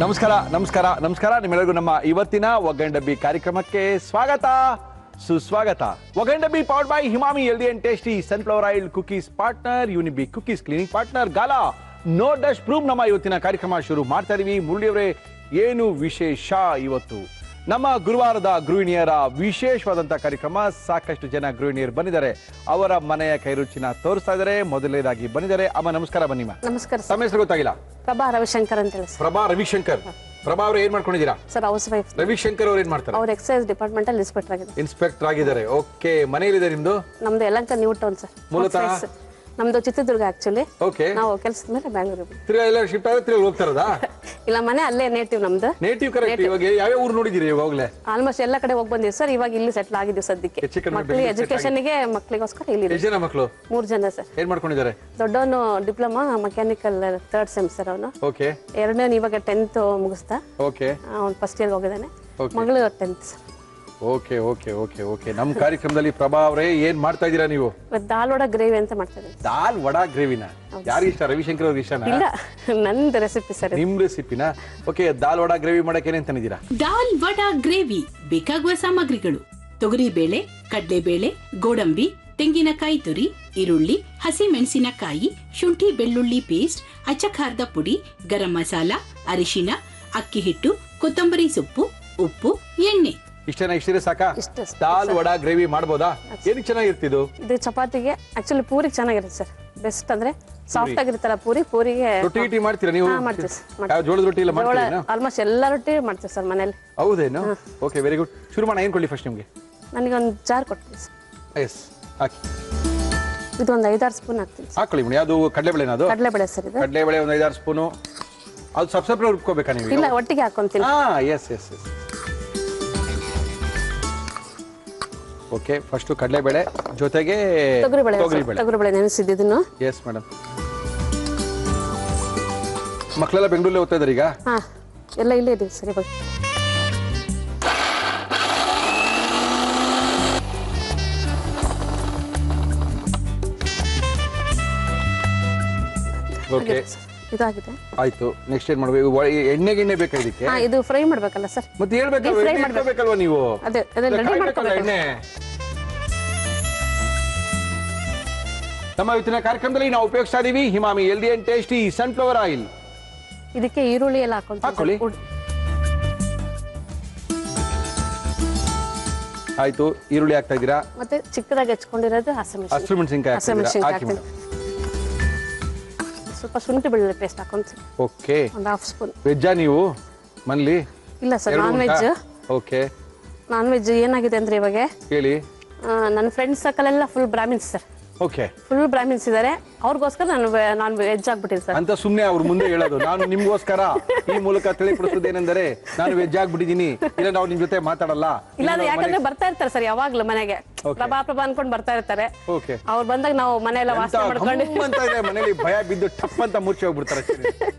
ನಮಸ್ಕಾರ ನಮಸ್ಕಾರ ನಮಸ್ಕಾರ ನಿಮ್ಮೆಲ್ಲರಿಗೂ ನಮ್ಮ ಇವತ್ತಿನ ಒಗ್ಗಂಡಬ್ಬಿ ಕಾರ್ಯಕ್ರಮಕ್ಕೆ ಸ್ವಾಗತ ಸುಸ್ವಾಗತ. ಒಗ್ಗಂಡಬ್ಬಿ ಪವರ್ಡ್ ಬೈ ಹಿಮಾಮಿ healthy and tasty sunflower oil cookies partner, ಯುನಿಬಿ cookies cleaning partner, gala no dust proof. ನಮ್ಮ ಇವತ್ತಿನ ಕಾರ್ಯಕ್ರಮ ಶುರು ಮಾಡ್ತಾ ಇದೀವಿ. ಮುರಳಿಯವರೇ, ಏನು ವಿಶೇಷ ಇವತ್ತು? ನಮ್ಮ ಗುರುವಾರದ ಗೃಹಿಣಿಯರ ವಿಶೇಷವಾದಂತ ಕಾರ್ಯಕ್ರಮ. ಸಾಕಷ್ಟು ಜನ ಗೃಹಿಣಿಯರು ಬಂದಿದ್ದಾರೆ, ಅವರ ಮನೆಯ ಕೈರುಚಿನ ತೋರಿಸ್ತಾ ಇದ್ದಾರೆ. ಮೊದಲನೇದಾಗಿ ಬಂದಿದ್ದಾರೆ ಅಮ್ಮ, ನಮಸ್ಕಾರ. ಬನ್ನಿಮ್ಮ. ನಮಸ್ಕಾರ. ತಮ್ಮ ಹೆಸರು ಗೊತ್ತಾಗಿಲ್ಲ? ಪ್ರಭಾ ರವಿಶಂಕರ್ ಅಂತ ಹೇಳಿ. ಪ್ರಭಾ ರವಿಶಂಕರ್. ಪ್ರಭಾ ಅವರು ಏನ್ ಮಾಡ್ಕೊಂಡಿದ್ದೀರಾ? Sir house wife. ರವಿಶಂಕರ್ ಅವ್ರು ಏನ್ ಮಾಡ್ತಾರೆ? ಅವ್ರು ಎಕ್ಸೈಸ್ ಡಿಪಾರ್ಟ್ಮೆಂಟ್ ಅಲ್ಲಿ ಇನ್ಸ್ಪೆಕ್ಟರ್ ಆಗಿದ್ದಾರೆ. ಓಕೆ, ಮನೆಯಲ್ಲಿದೆ ನಿಮ್ದು? ನಮ್ದು ಯಲಹಂಕ ನ್ಯೂ ಟೌನ್ ಸರ್. ಮೂಲತಃ ನಮ್ದು ಚಿತ್ರದುರ್ಗ ಆಕ್ಚುಲಿ. ಓಕೆ, ನಾವು ಕೆಲಸದ ಮೇಲೆ ಬ್ಯಾಂಗ್ಳೂರ್ ತಿರುಗಾ ಶಿಫ್ಟ್ ಆದ್ರೆ ತಿರುಗಾ ಹೋಗ್ತಾರದಾ? ಇಲ್ಲ, ಮನೆ ಅಲ್ಲೇ ನೇಟಿವ್ ನಮ್ದು. Native correct. ಇವಾಗ ಯಾವ ಊರು ನೋಡಿದಿರಿ ಇವಾಗಲೇ? ಆಲ್ಮೋಸ್ಟ್ ಎಲ್ಲ ಕಡೆ ಹೋಗಿ ಬಂದಿವಿ ಸರ್. ಇವಾಗ ಇಲ್ಲಿ ಸೆಟ್ಲ್ ಆಗಿದ್ದೀವಿ ಸದ್ಯಕ್ಕೆ. ಮಕ್ಕಳಿಗೆ ಎಜುಕೇಶನ್ ಗೆ ಮಕ್ಕಳಿಗೋಸ್ಕರ ಇಲ್ಲಿ. ಎಷ್ಟು ಜನ ಮಕ್ಕಳು? 3 ಜನ ಸರ್. ಏನ್ ಮಾಡ್ಕೊಂಡಿದ್ದಾರೆ? ದೊಡ್ಡವನು diploma mechanical 3rd sem sir ಅವನು. ಓಕೆ. ಎರಡನೇ ಇವಾಗ 10th ಮುಗಿಸ್ತಾ. ಓಕೆ. ಅವ್ನು ಫಸ್ಟ್ ಇಯರ್ ಹೋಗಿದ್ದಾನೆ. ಮಗಳು 10th sir. Okay okay okay okay. ನಮ್ಮ ಕಾರ್ಯಕ್ರಮದಲ್ಲಿ ಪ್ರಭಾ ಅವರೇ ಏನ್ ಮಾಡ್ತಾ ಇದ್ದೀರಾ ನೀವು? ದಾಲ್ ವಡಾ ಗ್ರೇವಿ ಅಂತ ಮಾಡ್ತಾ ಇದ್ದೀನಿ. ದಾಲ್ ವಡಾ ಗ್ರೇವಿನ ಯಾರಿಗೆ ಇಷ್ಟ? ರವಿಶಂಕರ್ ಅವ್ರಿಗೆ ಇಷ್ಟನಾ? ಇಲ್ಲ, ನಂದು ರೆಸಿಪಿ ಸರ್. ನಿಮ್ ರೆಸಿಪಿನಾ? ಓಕೆ, ದಾಲ್ ವಡಾ ಗ್ರೇವಿ ಮಾಡಕ್ಕೆ ಏನೇನ್ ತಂದಿದ್ದೀರಾ? ದಾಲ್ ವಡಾ ಗ್ರೇವಿ ಬೇಕಾಗುವ ಸಾಮಗ್ರಿಗಳು: ತೊಗರಿಬೇಳೆ, ಕಡಲೆಬೇಳೆ, ಗೋಡಂಬಿ, ತೆಂಗಿನಕಾಯಿ ತುರಿ, ಈರುಳ್ಳಿ, ಹಸಿಮೆಣಸಿನಕಾಯಿ, ಶುಂಠಿ ಬೆಳ್ಳುಳ್ಳಿ ಪೇಸ್ಟ್, ಅಚ್ಚಖಾರದ ಪುಡಿ, ಗರಂ ಮಸಾಲ, ಅರಿಶಿನ, ಅಕ್ಕಿ ಹಿಟ್ಟು, ಕೊತ್ತಂಬರಿ ಸೊಪ್ಪು, ಉಪ್ಪು, ಎಣ್ಣೆ. ಇಷ್ಟೇನಾ? ಇಷ್ಟಿದ್ರೆ ಸಾಕಾ? ದಾಲ್ ವಡಾ ಗ್ರೇವಿ ಮಾಡ್ಬೋದಾ? ಏನಕ್ಕೆ ಚೆನ್ನಾಗಿರ್ತಿದ್ದು? ಇದು ಚಪಾತಿಗೆ, ಆಕ್ಚುಲಿ ಪೂರಿಗೆ ಚೆನ್ನಾಗಿರುತ್ತೆ ಸರ್. ಬೆಸ್ಟ್ ಅಂದ್ರೆ ಸಾಫ್ಟ್ ಆಗಿರುತ್ತಲ್ಲ ಪೂರಿಗೆ. ರೊಟ್ಟಿ ಮಾಡ್ತೀರಾ ನೀವು? ಮಾಡ್ತೀವಿ. ಜೋಳದ ರೊಟ್ಟಿ ಎಲ್ಲ ಮಾಡ್ತೀರಾ? ಆಲ್ಮೋಸ್ಟ್ ಎಲ್ಲ ರೊಟ್ಟಿ ಮಾಡ್ತೀವಿ ಸರ್ ಮನೇಲಿ. ಹೌದೇನು? Okay, very good. ಶುರು ಮಾಡೋಣ. ಏನ್ ಕೊಡ್ಲಿ ಫಸ್ಟ್ ನಿಮ್ಗೆ? ನನಗೆ ಒಂದು ಜಾರ್ ಕೊಡ್ತೀನಿ ಸರ್. ಎಸ್, ಹಾಕಿ. ಇದು ಒಂದು 5-6 ಸ್ಪೂನ್ ಹಾಕ್ತೀನಿ. ಹಾಕೊಳ್ಳಿ ಮೇಡಮ್. ಯಾವುದು? ಕಡಲೆಬೇಳೆನಾ? ಅದು ಕಡಲೆಬೇಳೆ ಸರ್. ಇದು ಕಡಲೆಬೇಳೆ ಒಂದು 5-6 ಸ್ಪೂನು. ಅದು ಸಬ್ಸಪ್ರೇಟ್ ರುಬ್ಕೋಬೇಕಾ ನೀವು? ಇಲ್ಲ, ಒಟ್ಟಿಗೆ ಹಾಕೊಂತೀನಿ. Yes yes yes. Okay, first ಕಡಲೆಬೇಳೆ ಜೊತೆಗೆ ತೊಗರಿಬೇಳೆ ನೆನೆಸಿದ್ದನ್ನು. Yes madam. ಮಕ್ಕಳೆಲ್ಲ ಬೆಂಗಳೂರಲ್ಲಿ ಓದ್ತಾ ಇದ್ದಾರೆ ಈಗ? ಹಾ, ಎಲ್ಲ ಇಲ್ಲೇ ಇದೀವಿ ಸರ್ ಇವಾಗ. ಓಕೆ, ಇದಾಗಿದೆ. ಆಯ್ತು. ನೆಕ್ಸ್ಟ್ ಏನ್ ಮಾಡ್ಬೇಕು? ಎಣ್ಣೆ ಬೇಕಾ ಇದಕ್ಕೆ? ಇದು ಫ್ರೈ ಮಾಡ್ಬೇಕಲ್ಲ ಸರ್? ಮತ್ತೆ ಹೇಳ್ಬೇಕಲ್ವಾ ನೀವು? ಅದೇ ರೆಡಿ ಮಾಡ್ಕೋಬೇಕು. ಎಣ್ಣೆ ನಮ್ಮ ಇವತ್ತಿನ ಕಾರ್ಯಕ್ರಮದಲ್ಲಿ ನಾವು ಉಪಯೋಗಿಸ್ತಾ ಇದೀವಿ ಹಿಮಾಮಿ healthy and tasty sunflower oil. ಇದಕ್ಕೆ ಈರುಳ್ಳಿ ಎಲ್ಲ ಹಾಕೊಳ್ಳಿ. ಆಯ್ತು, ಈರುಳ್ಳಿ ಹಾಕ್ತಾ ಇದ್ದೀರಾ. ಮತ್ತೆ ಚಿಕ್ಕದಾಗಿ ಹೆಚ್ಕೊಂಡಿರೋದು ಹಸಿಮೆಣಸಿನಕಾಯಿ ಹಾಕಿ. ಸ್ವಲ್ಪ ಶುಂಠಿ ಬೆಳ್ಳುಳ್ಳಿ ಪೇಸ್ಟ್ ಹಾಕೊಂತೀನಿ. ಓಕೆ, ಒಂದು 1/2 ಸ್ಪೂನ್. ವೆಜ್ಜಾ ನೀವು ಮನೇಲಿ? ಇಲ್ಲ sir, non veg. Okay. Non veg ಏನಾಗಿದೆ ಅಂದ್ರೆ ಇವಾಗ ಹೇಳಿ. ನನ್ನ ಫ್ರೆಂಡ್ಸ್ ಸರ್ಕಲ್ ಎಲ್ಲ full Brahmins sir. Okay, full Brahmins ಇದ್ದಾರೆ. ಅವ್ರಿಗೋಸ್ಕರ ನಾನು ವೆಜ್ ಆಗ್ಬಿಟ್ಟಿದ್ದೆ ಸರ್. ಅಂತ ಸುಮ್ಮನೆ ಅವ್ರ ಮುಂದೆ ಹೇಳೋದು. ನಾನು ನಿಮ್ಗೋಸ್ಕರ ಈ ಮೂಲಕ ತಿಳಿಪಡಿಸೋದೇನೆಂದರೆ ನಾನು ವೆಜ್ ಆಗ್ಬಿಟ್ಟಿದ್ದೀನಿ, ಇಲ್ಲ ನಾವು ನಿಮ್ ಜೊತೆ ಮಾತಾಡಲ್ಲ. ಇಲ್ಲ, ಯಾಕಂದ್ರೆ ಬರ್ತಾ ಇರ್ತಾರೆ ಸರ್ ಯಾವಾಗ್ಲೂ ಮನೆಗೆ. ಪ್ರಭಾ ಅನ್ಕೊಂಡು ಬರ್ತಾ ಇರ್ತಾರೆ. ಓಕೆ, ಅವ್ರು ಬಂದಾಗ ನಾವು ಮನೆಯೆಲ್ಲ ವಾಸನೆ ಮಾಡ್ಕೊಂಡು ಮನೇಲಿ ಭಯ ಬಿದ್ದು ಟಪ್ ಅಂತ ಮುಚ್ಚಿ ಹೋಗ್ಬಿಡ್ತಾರೆ.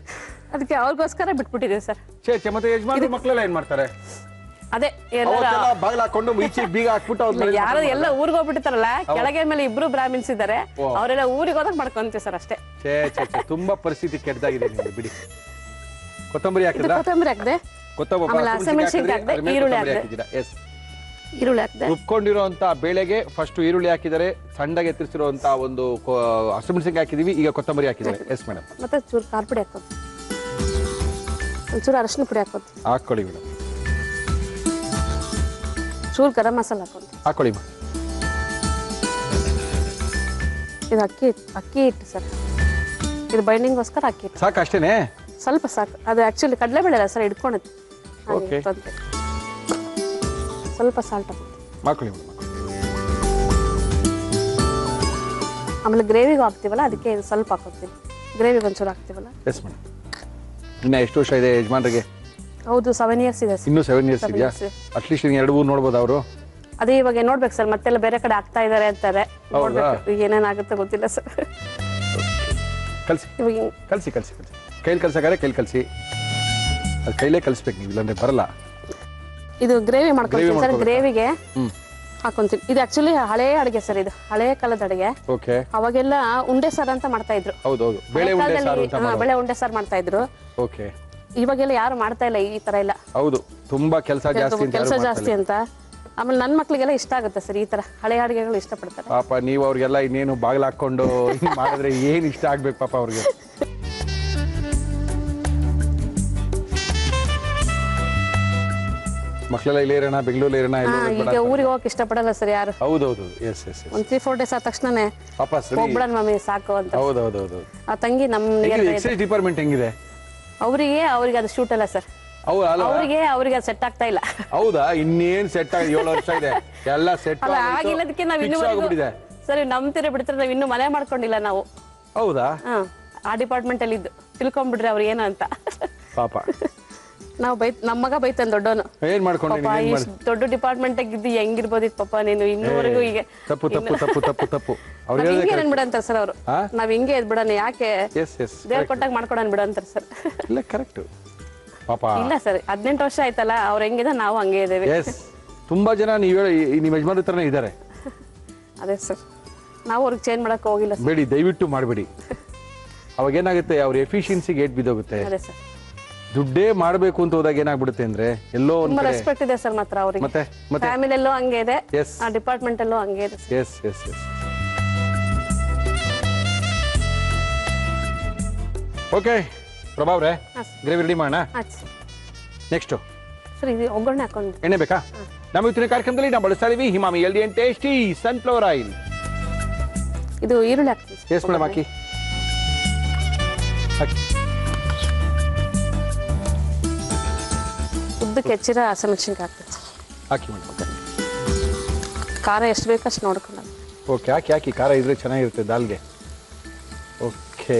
ಅದಕ್ಕೆ ಅವ್ರಿಗೋಸ್ಕರ ಬಿಟ್ಬಿಟ್ಟಿದ್ದೀವಿ ಸರ್. ಮತ್ತೆ ಯಜಮಾನ ಮಕ್ಕಳೆಲ್ಲ ಏನ್ ಮಾಡ್ತಾರೆ? ಅದೇ ಬಾಗಿಲು ಹಾಕೊಂಡು ಈಚೆ ಬೀಗ ಹಾಕ್ಬಿಟ್ಟು ಯಾರು ಎಲ್ಲ ಊರಿಗೆ ಹೋಗ್ಬಿಟ್ಟಿರ್ತಾರಲ್ಲ, ಕೆಳಗೆ ಮೇಲೆ ಇಬ್ರು ಬ್ರಾಹ್ಮಿನ್ಸ್ ಇದ್ದಾರೆ. ಅವರೆಲ್ಲ ಊರಿಗೆ ಹೋದಾಗ ಮಾಡ್ಕೊಂತೀವಿ ಸರ್ ಅಷ್ಟೇ. ತುಂಬಾ ಪರಿಸ್ಥಿತಿ ಕೆಟ್ಟದಾಗಿದೆ ಬಿಡಿ. ಕೊತ್ತಂಬರಿ ಹಾಕಿದ್ರೆ? ಕೊತ್ತಂಬರಿ ಹಾಕಿದೆ. ಈರುಳ್ಳಿ ಹಾಕಿದೆ. ರುಬ್ಕೊಂಡಿರುವಂತ ಬೇಳೆಗೆ ಫಸ್ಟ್ ಈರುಳ್ಳಿ ಹಾಕಿದರೆ, ಸಣ್ಣಗೆ ಎತ್ತರಿಸಿರುವಂತ ಒಂದು ಹಸಿಮೆಣಸಿನಕಾಯಿ ಹಾಕಿದೀವಿ, ಈಗ ಕೊತ್ತಂಬರಿ ಹಾಕಿದ್ದಾರೆ. Yes madam. ಮತ್ತೆ ಚೂರು ಖಾರ ಪುಡಿ ಹಾಕೋದು, ಒಂಚೂರು ಅರಶಿನ ಪುಡಿ ಹಾಕೊಳ್ಳಿ ಮೇಡಮ್. ಚೂರು ಗರಂ ಮಸಾಲ ಹಾಕೊಳ್ಳಿ. ಇದು ಅಕ್ಕಿ ಹಿಟ್ಟು ಸರ್. ಇದು ಬೈಂಡಿಂಗ್ಗೋಸ್ಕರ ಅಕ್ಕಿ ಹಿಟ್ಟು ಸಾಕು. ಅಷ್ಟೇನೆ? ಸ್ವಲ್ಪ ಸಾಕು. ಅದು ಆಕ್ಚುಲಿ ಕಡಲೆಬೇಳೆ ಅಲ್ಲ ಸರ್, ಇಟ್ಕೊಳುತ್ತೆ. ಸ್ವಲ್ಪ ಸಾಲ್ಟ್ ಹಾಕೊಳ್ಳಿ. ಆಮೇಲೆ ಗ್ರೇವಿಗೂ ಹಾಕ್ತೀವಲ್ಲ, ಅದಕ್ಕೆ ಇದು ಸ್ವಲ್ಪ ಹಾಕೋತೀವಿ. ಗ್ರೇವಿಗೆ ಒಂಚೂರು ಹಾಕ್ತೀವಲ್ಲ. Yes madam. ಇನ್ನ ಎಷ್ಟು ವರ್ಷ ಇದೆ ಯಜಮಾನ್ರಿಗೆ? ಹೌದು, 7 years ಇದೆ. ಇನ್ನು 7 years ಇದೆಯಾ? ಅಟ್ಲೀಸ್ಟ್ 2-3 ನೋಡ್ಬೋದು ಅವರು. ಅದೇ ಇವಾಗ ನೋಡ್ಬೇಕು ಸರ್, ಮತ್ತೆಲ್ಲ ಬೇರೆ ಕಡೆ ಆಗ್ತಾ ಇದಾರೆ ಅಂತಾರೆ. ಏನೇನಾಗುತ್ತೆ ಗೊತ್ತಿಲ್ಲ ಸರ್. ಕಲ್ಸಿ ಕಲ್ಸಿ ಕಲ್ಸಿ ಕಲ್ಸಿ. ಕೈಲಿ ಕಲ್ಸಕ್ಕಾರೆ ಕೈಲಿ ಕಲ್ಸಿ. ಅದು ಕೈಲೇ ಕಲ್ಸ್ಬೇಕು ನೀವು, ಇಲ್ಲಾಂದ್ರೆ ಬರಲ್ಲ. ಇದು ಗ್ರೇವಿ ಮಾಡ್ಕೊಂತೀವಿ ಸರ್. ಗ್ರೇವಿಗೆ ಹಾಕೊಂತೀನಿ. ಇದು ಆಕ್ಚುಲಿ ಹಳೆ ಅಡಿಗೆ ಸರ್, ಇದು ಹಳೆ ಕಾಲದ ಅಡಿಗೆ. ಓಕೆ. ಅವಾಗೆಲ್ಲ ಉಂಡೆ ಸಾರು ಅಂತ ಮಾಡ್ತಾ ಇದ್ರು. ಹೌದೌದು, ಬೇಳೆ ಉಂಡೆ ಸಾರು ಅಂತ. ಬೇಳೆ ಉಂಡೆ ಸಾರು ಮಾಡ್ತಾ ಇದ್ರು. ಓಕೆ. ಇವಾಗೆಲ್ಲ ಯಾರು ಮಾಡ್ತಾ ಇಲ್ಲ ಈ ತರ ಎಲ್ಲ. ಹೌದು, ತುಂಬಾ ಕೆಲಸ ಜಾಸ್ತಿ ಅಂತ. ಆಮೇಲೆ ನನ್ನ ಮಕ್ಳಿಗೆಲ್ಲ ಇಷ್ಟ ಆಗುತ್ತೆ ಸರ್ ಈ ತರ ಹಳೆ ಅಡುಗೆಗಳು ಇಷ್ಟಪಡ್ತಾರೆ. ಪಾಪ ನೀವು ಅವ್ರಿಗೆಲ್ಲ ಇನ್ನೇನು ಬಾಗಿಲು ಹಾಕೊಂಡು ಮಾಡಿದ್ರೆ ಏನ್ ಇಷ್ಟ ಆಗ್ಬೇಕು ಪಾಪ ಅವ್ರಿಗೆ. ಮಕ್ಕಳೆಲ್ಲ ಇಲ್ಲೇ ಇರೋಣ, ಬೆಂಗಳೂರಲ್ಲಿ ಇರೋಣ. ಈಗ ಊರಿಗೆ ಹೋಗಕ್ ಇಷ್ಟಪಡಲ್ಲ ಸರ್ ಯಾರು. ಹೌದೌದು, ಎಸ್ ಎಸ್. ಒಂದ್ 3-4 ಡೇಸ್ ಆದ ತಕ್ಷಣನೇ ವಾಪಸ್ ಹೋಗ್ಬಿಡೋಣ ಮಮ್ಮಿ ಸಾಕು ಅಂತ. ಹೌದೌದು. ಆ ತಂಗಿ ನಮ್ಮ ಎಕ್ಸೈಸ್ ಡಿಪಾರ್ಟ್ಮೆಂಟ್ ಹೆಂಗಿದೆ? ಅವ್ರಿಗೆ ಅದು ಶೂಟ್ ಅಲ್ಲ ಸರ್. ಅವ್ರಿಗೆ ಅದು ಸೆಟ್ ಆಗ್ತಾ ಇಲ್ಲ. ಹೌದಾ? ಇನ್ನೇನ್ ಸೆಟ್ ಆಗಿ 7 ವರ್ಷ ಇದೆ, ಎಲ್ಲ ಸೆಟ್ ಆಗಿಲ್ಲದಕ್ಕೆ ನಾವ್ ಇನ್ನೂ ಸರಿ ನಂಬ್ತಿರ ಬಿಡ್ತಾರೆ. ನಾವ್ ಇನ್ನೂ ಮನೆ ಮಾಡ್ಕೊಂಡಿಲ್ಲ ನಾವು. ಹೌದಾ? ಆ ಡಿಪಾರ್ಟ್ಮೆಂಟ್ ಅಲ್ಲಿ ಇದ್ದು ತಿಳ್ಕೊಂಡ್ಬಿಡ್ರಿ ಅವ್ರು ಏನು ಅಂತ. ಪಾಪ ನಾವು ನಮ್ಮ ಮಗ ಬೈತಾನೆ ದೊಡ್ಡವನು. ಏನ್ ಮಾಡ್ಕೊಂಡೆ? ದೊಡ್ಡ ಡಿಪಾರ್ಟ್ಮೆಂಟ್ ಇದ್ದು ಹೆಂಗಿರ್ಬೋದಿತ್ತು ಪಾಪ ನೀನು ಇನ್ನೂವರೆಗೂ. ಈಗ ತಪ್ಪು ಹಿಂಗೆ ಅನ್ಬಿಡ ಅಂತಾರೆ ಸರ್ ಅವರು. ನಾವ್ ಹಿಂಗೆ ಎದ್ಬಿಡೋಣ, ಯಾಕೆ ದೇವ್ರ ಕೊಟ್ಟಾಗ ಮಾಡ್ಕೊಡೋಣ ಬಿಡ ಅಂತಾರೆ ಸರ್. ಇಲ್ಲ ಕರೆಕ್ಟ್ ಪಾಪ. ಇಲ್ಲ ಸರ್ 18 ವರ್ಷ ಆಯ್ತಲ್ಲ, ಅವ್ರ ಹೆಂಗಿದೆ ನಾವು ಹಂಗೆ ಇದ್ದೇವೆ. ತುಂಬಾ ಜನ ನಿಮ್ಮ ಯಜಮಾನ ಹತ್ರನೇ ಇದ್ದಾರೆ. ಅದೇ ಸರ್, ನಾವು ಅವ್ರಿಗೆ ಚೇಂಜ್ ಮಾಡಕ್ ಹೋಗಿಲ್ಲ. ಬೇಡಿ, ದಯವಿಟ್ಟು ಮಾಡಬೇಡಿ. ಅವಾಗ ಏನಾಗುತ್ತೆ, ಅವ್ರ ಎಫಿಷಿಯನ್ಸಿಗೆ ಏಟ್ ಬಿದ್ದೋಗುತ್ತೆ. ಅದೇ ಸರ್, ದುಡ್ಡೇ ಮಾಡ್ಬೇಕು ಅಂತ ಹೋದಾಗ ಏನಾಗ್ಬಿಡುತ್ತೆ ಅಂದ್ರೆ ಎಲ್ಲೋ ತುಂಬಾ ರೆಸ್ಪೆಕ್ಟ್ ಇದೆ ಸರ್ ಮಾತ್ರ ಅವ್ರಿಗೆ. ಮತ್ತೆ ಫ್ಯಾಮಿಲಿ ಎಲ್ಲೋ ಹಂಗೆ ಇದೆ, ಆ ಡಿಪಾರ್ಟ್ಮೆಂಟ್ ಎಲ್ಲೋ ಹಂಗೆ ಇದೆ. Yes yes yes. ಓಕೆ ಪ್ರಭಾವ್ರೆ, ಗ್ರೇವಿ ರೆಡಿ ಮಾಡೋಣ. ನೆಕ್ಸ್ಟ್ ಸರ್ ಇದು ಒಗ್ಗರಣೆ ಹಾಕೊಂಡು ಎಣ್ಣೆ ಬೇಕಾ? ನಮ್ಮ ಇವತ್ತಿನ ಕಾರ್ಯಕ್ರಮದಲ್ಲಿ ನಾವು ಬಳಸ್ತಾ ಇದೀವಿ ಹಿಮಾಮಿ healthy and tasty sunflower oil. ಇದು ಈರುಳ್ಳಿ ಹಾಕ್ತೀವಿ. ಎಸ್ ಮೇಡಮ್, ಹಾಕಿ. ಉದ್ದಕ್ಕೆ ಹೆಚ್ಚಿರ ಹಸಿಮೆಣಸಿನ್ಕಾಯಿ ಹಾಕ್ತೀವಿ. ಹಾಕಿ ಮೇಡಮ್. ಖಾರ ಎಷ್ಟು ಬೇಕು ಅಷ್ಟು ನೋಡ್ಕೊಂಡು. ಓಕೆ, ಹಾಕಿ. ಖಾರ ಇದ್ರೆ ಚೆನ್ನಾಗಿರುತ್ತೆ ದಾಲ್ಗೆ. ಓಕೆ,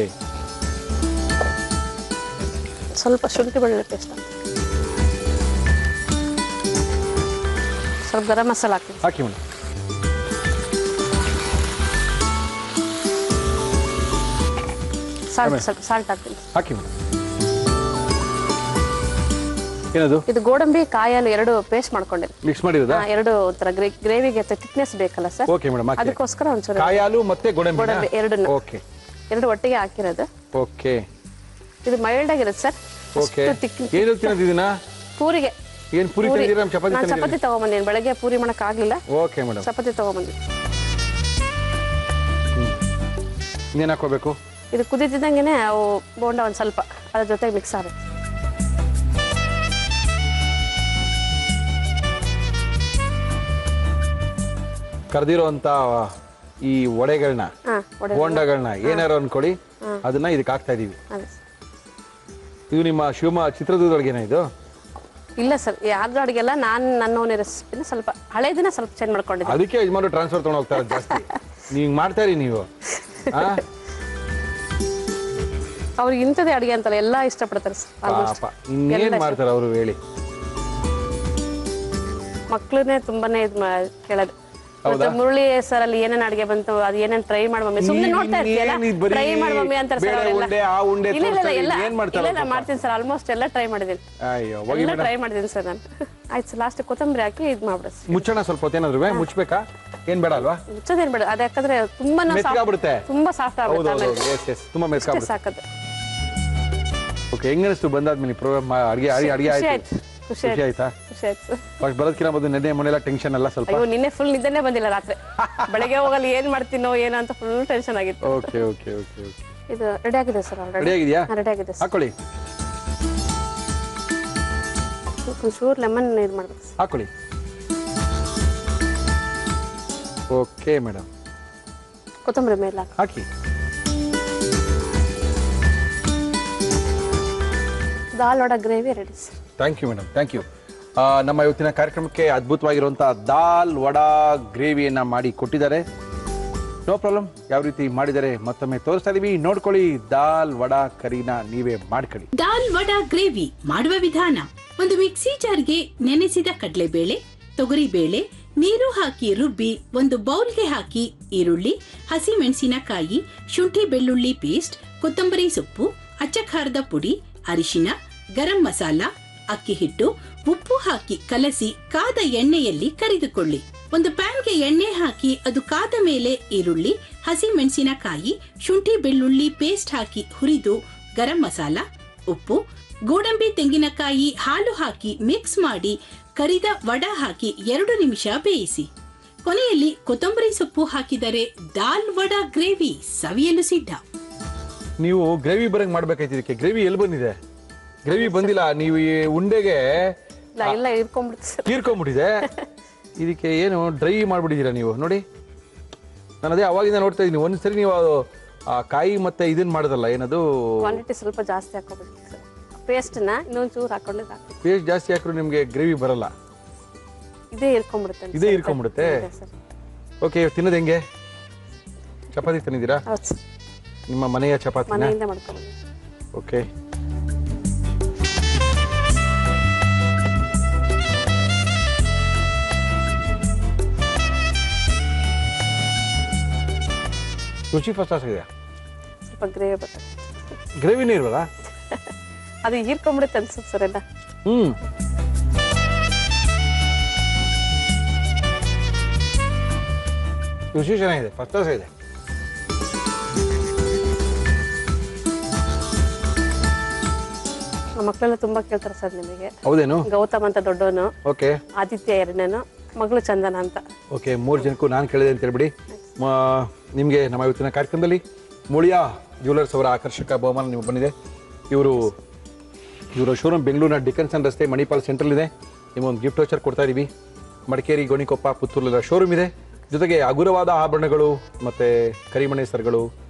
ಸ್ವಲ್ಪ ಶುಂಠಿ ಬೆಳ್ಳುಳ್ಳಿ ಪೇಸ್ಟ್ ಸ್ವಲ್ಪ ಗರಂ ಮಸಾಲ ಹಾಕಿ ಮೇಡಮ್. ಸಾಲ್ಟ್ ಹಾಕ್ತೀನಿ. ಹಾಕಿ ಮೇಡಮ್. ಏನದು? ಇದು ಗೋಡಂಬಿ ಕಾಯಲ್ಲಿ 2 ಪೇಸ್ಟ್ ಮಾಡ್ಕೊಂಡಿದ್ದೆ. ಮಿಕ್ಸ್ ಮಾಡಿರೋದಾ? 2 ಒಂಥರ ಗ್ರೇವಿಗೆ ಥಿಕ್ನೆಸ್ ಬೇಕಲ್ಲ ಸರ್. ಓಕೆ ಮೇಡಮ್, ಅದಕ್ಕೋಸ್ಕರ ಒಂಚೂರು ಕಾಯಾಲು ಮತ್ತೆ ಗೋಡಂಬಿ ಎರಡನ್ನ ಓಕೆ 2 ಒಟ್ಟಿಗೆ ಹಾಕಿರೋದು. ಓಕೆ, ಇದು ಮೈಲ್ಡ್ ಆಗಿರುತ್ತೆ ಸರ್. ಓಕೆ. ಏನು ತಿನ್ನೋದಿದೀನಾ? ಪೂರಿಗೆ. ಏನು ಪೂರಿ ತಿಂದಿರಾ? ಚಪಾತಿ ತಗೊಂಬಂದಿನಿ, ಬೆಳಗ್ಗೆ ಪೂರಿ ಮಾಡಕ್ ಆಗ್ಲಿಲ್ಲ. ಓಕೆ ಮೇಡಮ್, ಚಪಾತಿ ತಗೊಂಬಂದಿನಿ. ಇನ್ನೇನು ಹಾಕೋಬೇಕು? ಇದು ಕುದಿತಿದ್ದಂಗೆನೆ ಅವು ಬೋಂಡ ಒಂದ್ ಸ್ವಲ್ಪ ಅದ್ರ ಜೊತೆ ಮಿಕ್ಸ್ ಆಗುತ್ತೆ. ಕರ್ದಿರೋಂತ ಈ ವಡೆಗಳನ್ನ, ಬೋಂಡಗಳನ್ನ ಏನಾರು ಅನ್ಕೊಳ್ಳಿ, ಅದನ್ನ ಇದಕ್ಕೆ ಹಾಕ್ತಾ ಇದೀವಿ. ಇದು ನಿಮ್ಮ ಚಿತ್ರದುರ್ಗದೊಳಗೇನ ಇದು? ಇಲ್ಲ ಸರ್, ಯಾವ್ದು ಅಡುಗೆಲ್ಲ ನನ್ನ ಓನ್ ರೆಸಿಪಿನ ಸ್ವಲ್ಪ ಹಳೇದಿನ ಸ್ವಲ್ಪ ಚೇಂಜ್ ಮಾಡ್ಕೊಂಡಿದ್ದೆ. ಅದಕ್ಕೆ ಯಜಮಾನರು ಟ್ರಾನ್ಸ್ಫರ್ ತಗೊಂಡು ಹೋಗ್ತಾರೆ ಜಾಸ್ತಿ. ನೀವು ಮಾಡ್ತಾರಿ ನೀವು. ಅವ್ರಿಗೆ ಇಂಥದೇ ಅಡುಗೆ ಅಂತಲ್ಲ ಎಲ್ಲ ಇಷ್ಟಪಡ್ತಾರೆ ಸರ್. ಇನ್ನೇನ್ ಮಾಡ್ತಾರೆ ಅವರು ಹೇಳಿ? ಮಕ್ಳನ್ನೇ ತುಂಬಾನೇ ಕೇಳೋದು. ಮುರಳಿ ಸರ್ ಅಲ್ಲಿ ಏನೇನ್ ಅಡಿಗೆ ಬಂತು, ಅದು ಏನೇನ್ ಟ್ರೈ ಮಾಡ್ಮಮ್ಮಿ, ಸುಮ್ಮನೆ ನೋಡ್ತಾ ಇರ್ತೀಯಲ್ಲ, ಟ್ರೈ ಮಾಡ್ಮಮ್ಮಿ ಅಂತಾರೆ ಸರ್ ಅವರೆಲ್ಲ. ಇಲ್ಲ ಮಾಡ್ತೀನಿ ಸರ್, ಆಲ್ಮೋಸ್ಟ್ ಎಲ್ಲ ಟ್ರೈ ಮಾಡಿದ್ದೀನಿ. ಎಲ್ಲ ಟ್ರೈ ಮಾಡಿದ್ದೀನಿ ಸರ್ ನಾನು. ಆಯ್ತು ಸರ್, ಲಾಸ್ಟ್ ಕೊತ್ತಂಬರಿ ಹಾಕಿ ಇದು ಮಾಡ್ಬಿಡ. ಮುಚ್ಚೋಣ ಸ್ವಲ್ಪ ಹೊತ್ತೇನಾದ್ರು? ಮುಚ್ಚಬೇಕಾ? ಏನ್ ಬೇಡ ಅಲ್ವಾ? ಮುಚ್ಚೋದೇನ್ ಬೇಡ, ಅದು ಯಾಕಂದ್ರೆ ತುಂಬಾ ತುಂಬಾ ಸಾಫ್ಟ್ ಆಗುತ್ತೆ. ತುಂಬಾ ಸಾಕದು. ಓಕೆ, ಹೆಂಗ ಅನಿಸ್ತು ಬಂದಾದ್ಮೇಲೆ ಪ್ರೋಗ್ರಾಮ್? ಅಡಿಗೆ ಆಯ್ತು? ಖುಷಿ ಆಯ್ತಾ? ಫಸ್ಟ್ ಬರೋದಕ್ಕಿಂತ ಮೊದಲು ನಿನ್ನೆ ಮೊನ್ನೆಲ್ಲ ಟೆನ್ಷನ್ ಎಲ್ಲ ಸ್ವಲ್ಪ? ಅಯ್ಯೋ, ನಿನ್ನೆ ಫುಲ್ ನಿದ್ದೆನೇ ಬಂದಿಲ್ಲ ರಾತ್ರಿ. ಬೆಳಗ್ಗೆ ಹೋಗಲ್ಲ ಏನ್ ಮಾಡ್ತೀನೋ ಏನೋ ಅಂತ ಫುಲ್ ಟೆನ್ಷನ್ ಆಗಿತ್ತು. Okay okay okay okay. ಇದು ರೆಡಿ ಆಗಿದೆ ಸರ್. ರೆಡಿ ಆಗಿದೆಯಾ? ರೆಡಿ ಆಗಿದೆ ಸರ್. ಹಾಕೊಳ್ಳಿ. ಒಂಚೂರು ಲೆಮನ್ ಇದು ಮಾಡ್ಬೇಕು. ಹಾಕೊಳ್ಳಿ. Okay madam. ಕೊತ್ತಂಬರಿ ಮೇಲೆ ಹಾಕಿ. Dal vada gravy ready sir. Thank you madam, thank you. ನಮ್ಮ ಇವತ್ತಿನ ಕಾರ್ಯಕ್ರಮಕ್ಕೆ ಅದ್ಭುತವಾಗಿರುವಂತಹ ದಾಲ್ ವಡಾ ಗ್ರೇವಿಯನ್ನ ಮಾಡಿ ಕೊಟ್ಟಿದ್ದಾರೆ. ನೋ ಪ್ರಾಬ್ಲಮ್, ಯಾವ ರೀತಿ ಮಾಡಿದರೆ ಮತ್ತೊಮ್ಮೆ ತೋರಿಸ್ತಾ ಇದೀವಿ, ನೋಡ್ಕೊಳ್ಳಿ. ದಾಲ್ ವಡಾ ಕರಿನ ನೀವೇ ಮಾಡ್ಕೊಳ್ಳಿ. ದಾಲ್ ವಡಾ ಗ್ರೇವಿ ಮಾಡುವ ವಿಧಾನ: ಒಂದು ಮಿಕ್ಸಿ ಜಾರ್ಗೆ ನೆನೆಸಿದ ಕಡಲೆಬೇಳೆ, ತೊಗರಿಬೇಳೆ, ನೀರು ಹಾಕಿ ರುಬ್ಬಿ ಒಂದು ಬೌಲ್ಗೆ ಹಾಕಿ ಈರುಳ್ಳಿ, ಹಸಿಮೆಣಸಿನಕಾಯಿ, ಶುಂಠಿ ಬೆಳ್ಳುಳ್ಳಿ ಪೇಸ್ಟ್, ಕೊತ್ತಂಬರಿ ಸೊಪ್ಪು, ಅಚ್ಚ ಖಾರದ ಪುಡಿ, ಅರಿಶಿನ, ಗರಂ ಮಸಾಲ, ಅಕ್ಕಿ ಹಿಟ್ಟು, ಉಪ್ಪು ಹಾಕಿ ಕಲಸಿ ಕಾದ ಎಣ್ಣೆಯಲ್ಲಿ ಕರಿದುಕೊಳ್ಳಿ. ಒಂದು ಪ್ಯಾನ್ಗೆ ಎಣ್ಣೆ ಹಾಕಿ ಅದು ಕಾದ ಮೇಲೆ ಈರುಳ್ಳಿ, ಹಸಿಮೆಣಸಿನಕಾಯಿ, ಶುಂಠಿ ಬೆಳ್ಳುಳ್ಳಿ ಪೇಸ್ಟ್ ಹಾಕಿ ಹುರಿದು ಗರಂ ಮಸಾಲ, ಉಪ್ಪು, ಗೋಡಂಬಿ ತೆಂಗಿನಕಾಯಿ ಹಾಲು ಹಾಕಿ ಮಿಕ್ಸ್ ಮಾಡಿ ಕರಿದ ವಡ ಹಾಕಿ 2 ನಿಮಿಷ ಬೇಯಿಸಿ. ಕೊನೆಯಲ್ಲಿ ಕೊತ್ತಂಬರಿ ಸೊಪ್ಪು ಹಾಕಿದರೆ ದಾಲ್ ವಡ ಗ್ರೇವಿ ಸವಿಯಲು ಸಿದ್ಧ. ನೀವು ಗ್ರೇವಿ ಬರಂಗ್ ಮಾಡ್ಬೇಕಾಯ್ತು. ಇದಕ್ಕೆ ಗ್ರೇವಿ ಎಲ್ಲಿ ಬಂದಿದೆ? ಗ್ರೇವಿ ಬಂದಿಲ್ಲ. ನೀವು ಈ ಉಂಡೆಗೆ ತೀರ್ಕೊಂಡ್ಬಿಟ್ಟಿದೆ. ಇದಕ್ಕೆ ಏನು ಡ್ರೈ ಮಾಡ್ಬಿಟ್ಟಿದ್ದೀರಾ ನೀವು ನೋಡಿ. ನಾನು ಅದೇ ಅವಾಗಿಂದ ನೋಡ್ತಾ ಇದ್ದೀನಿ. ಒಂದ್ಸರಿ ನೀವು ಆ ಕಾಯಿ ಮತ್ತೆ ಇದನ್ನ ಮಾಡೋದಲ್ಲ, ಏನದು ಕ್ವಾಂಟಿಟಿ ಸ್ವಲ್ಪ ಜಾಸ್ತಿ ಹಾಕೋಬಿಡಿ ಸರ್. ಪೇಸ್ಟ್ನ ಇನ್ನೊಂದು ಚೂರು ಹಾಕೊಂಡಿದ್ರೆ ಪೇಸ್ಟ್ ಜಾಸ್ತಿ ಹಾಕಿದ್ರು ನಿಮಗೆ ಗ್ರೇವಿ ಬರಲ್ಲ. ಇದೇ ಇರ್ಕೊಂಡ್ಬಿಡುತ್ತೆ. ಇದೇ ಇರ್ಕೊಂಡ್ಬಿಡುತ್ತೆ. ಓಕೆ, ತಿನ್ನೋದು ಹೆಂಗೆ? ಚಪಾತಿ ತಿನ್ನಿದ್ದೀರಾ? ಹೌದು ಸರ್, ನಿಮ್ಮ ಮನೆಯ ಚಪಾತಿ ಮನೆಯಿಂದ ಮಾಡ್ಕೊಂಡು. ಓಕೆ, ರುಚಿ ಫಸ್ಟ್ ಕ್ಲಾಸ್ ಇದೆ. ಸ್ವಲ್ಪ ಗ್ರೇವಿ ಬರ್ತದೆ. ಗ್ರೇವಿನೇ ಇಲ್ವಲ್ಲ? ಅದು ಹೀರ್ಕೊಂಡ್ಬಿಡುತ್ತೆ ಅನ್ಸುತ್ತೆ ಸರ್ ಎಲ್ಲ. ರುಚಿ ಚೆನ್ನಾಗಿದೆ, ಫಸ್ಟ್ ಕ್ಲಾಸ್ ಇದೆ. ಮಕ್ಕಳೆಲ್ಲ ತುಂಬಾ ಕೇಳ್ತಾರೆ ಸರ್ ನಿಮಗೆ. ಹೌದೇನು? ಗೌತಮ್ ಅಂತ ದೊಡ್ಡವನು, ಓಕೆ, ಆದಿತ್ಯ ಎರಡನೇನು, ಮಗಳು ಚಂದನ ಅಂತ. ಓಕೆ, 3 ಜನಕ್ಕೂ ನಾನು ಕೇಳಿದೆ ಅಂತ ಹೇಳ್ಬಿಡಿ. ನಿಮಗೆ ನಮ್ಮ ಇವತ್ತಿನ ಕಾರ್ಯಕ್ರಮದಲ್ಲಿ ಮುಳಿಯಾ ಜ್ಯುವೆಲರ್ಸ್ ಅವರ ಆಕರ್ಷಕ ಬಹುಮಾನ ನಿಮಗೆ ಬಂದಿದೆ. ಇವರ ಶೋರೂಮ್ ಬೆಂಗಳೂರಿನ ಡಿಕನ್ಸನ್ ರಸ್ತೆ ಮಣಿಪಾಲ್ ಸೆಂಟ್ರಲ್ ಇದೆ. ನಿಮ್ಮೊಂದು ಗಿಫ್ಟ್ ವೋಚರ್ ಕೊಡ್ತಾ ಇದೀವಿ. ಮಡಿಕೇರಿ, ಗೋಣಿಕೊಪ್ಪ, ಪುತ್ತೂರಲ್ಲೆಲ್ಲ ಶೋರೂಮ್ ಇದೆ. ಜೊತೆಗೆ ಹಗುರವಾದ ಆಭರಣಗಳು ಮತ್ತು ಕರಿಮಣೆ ಸರಗಳು,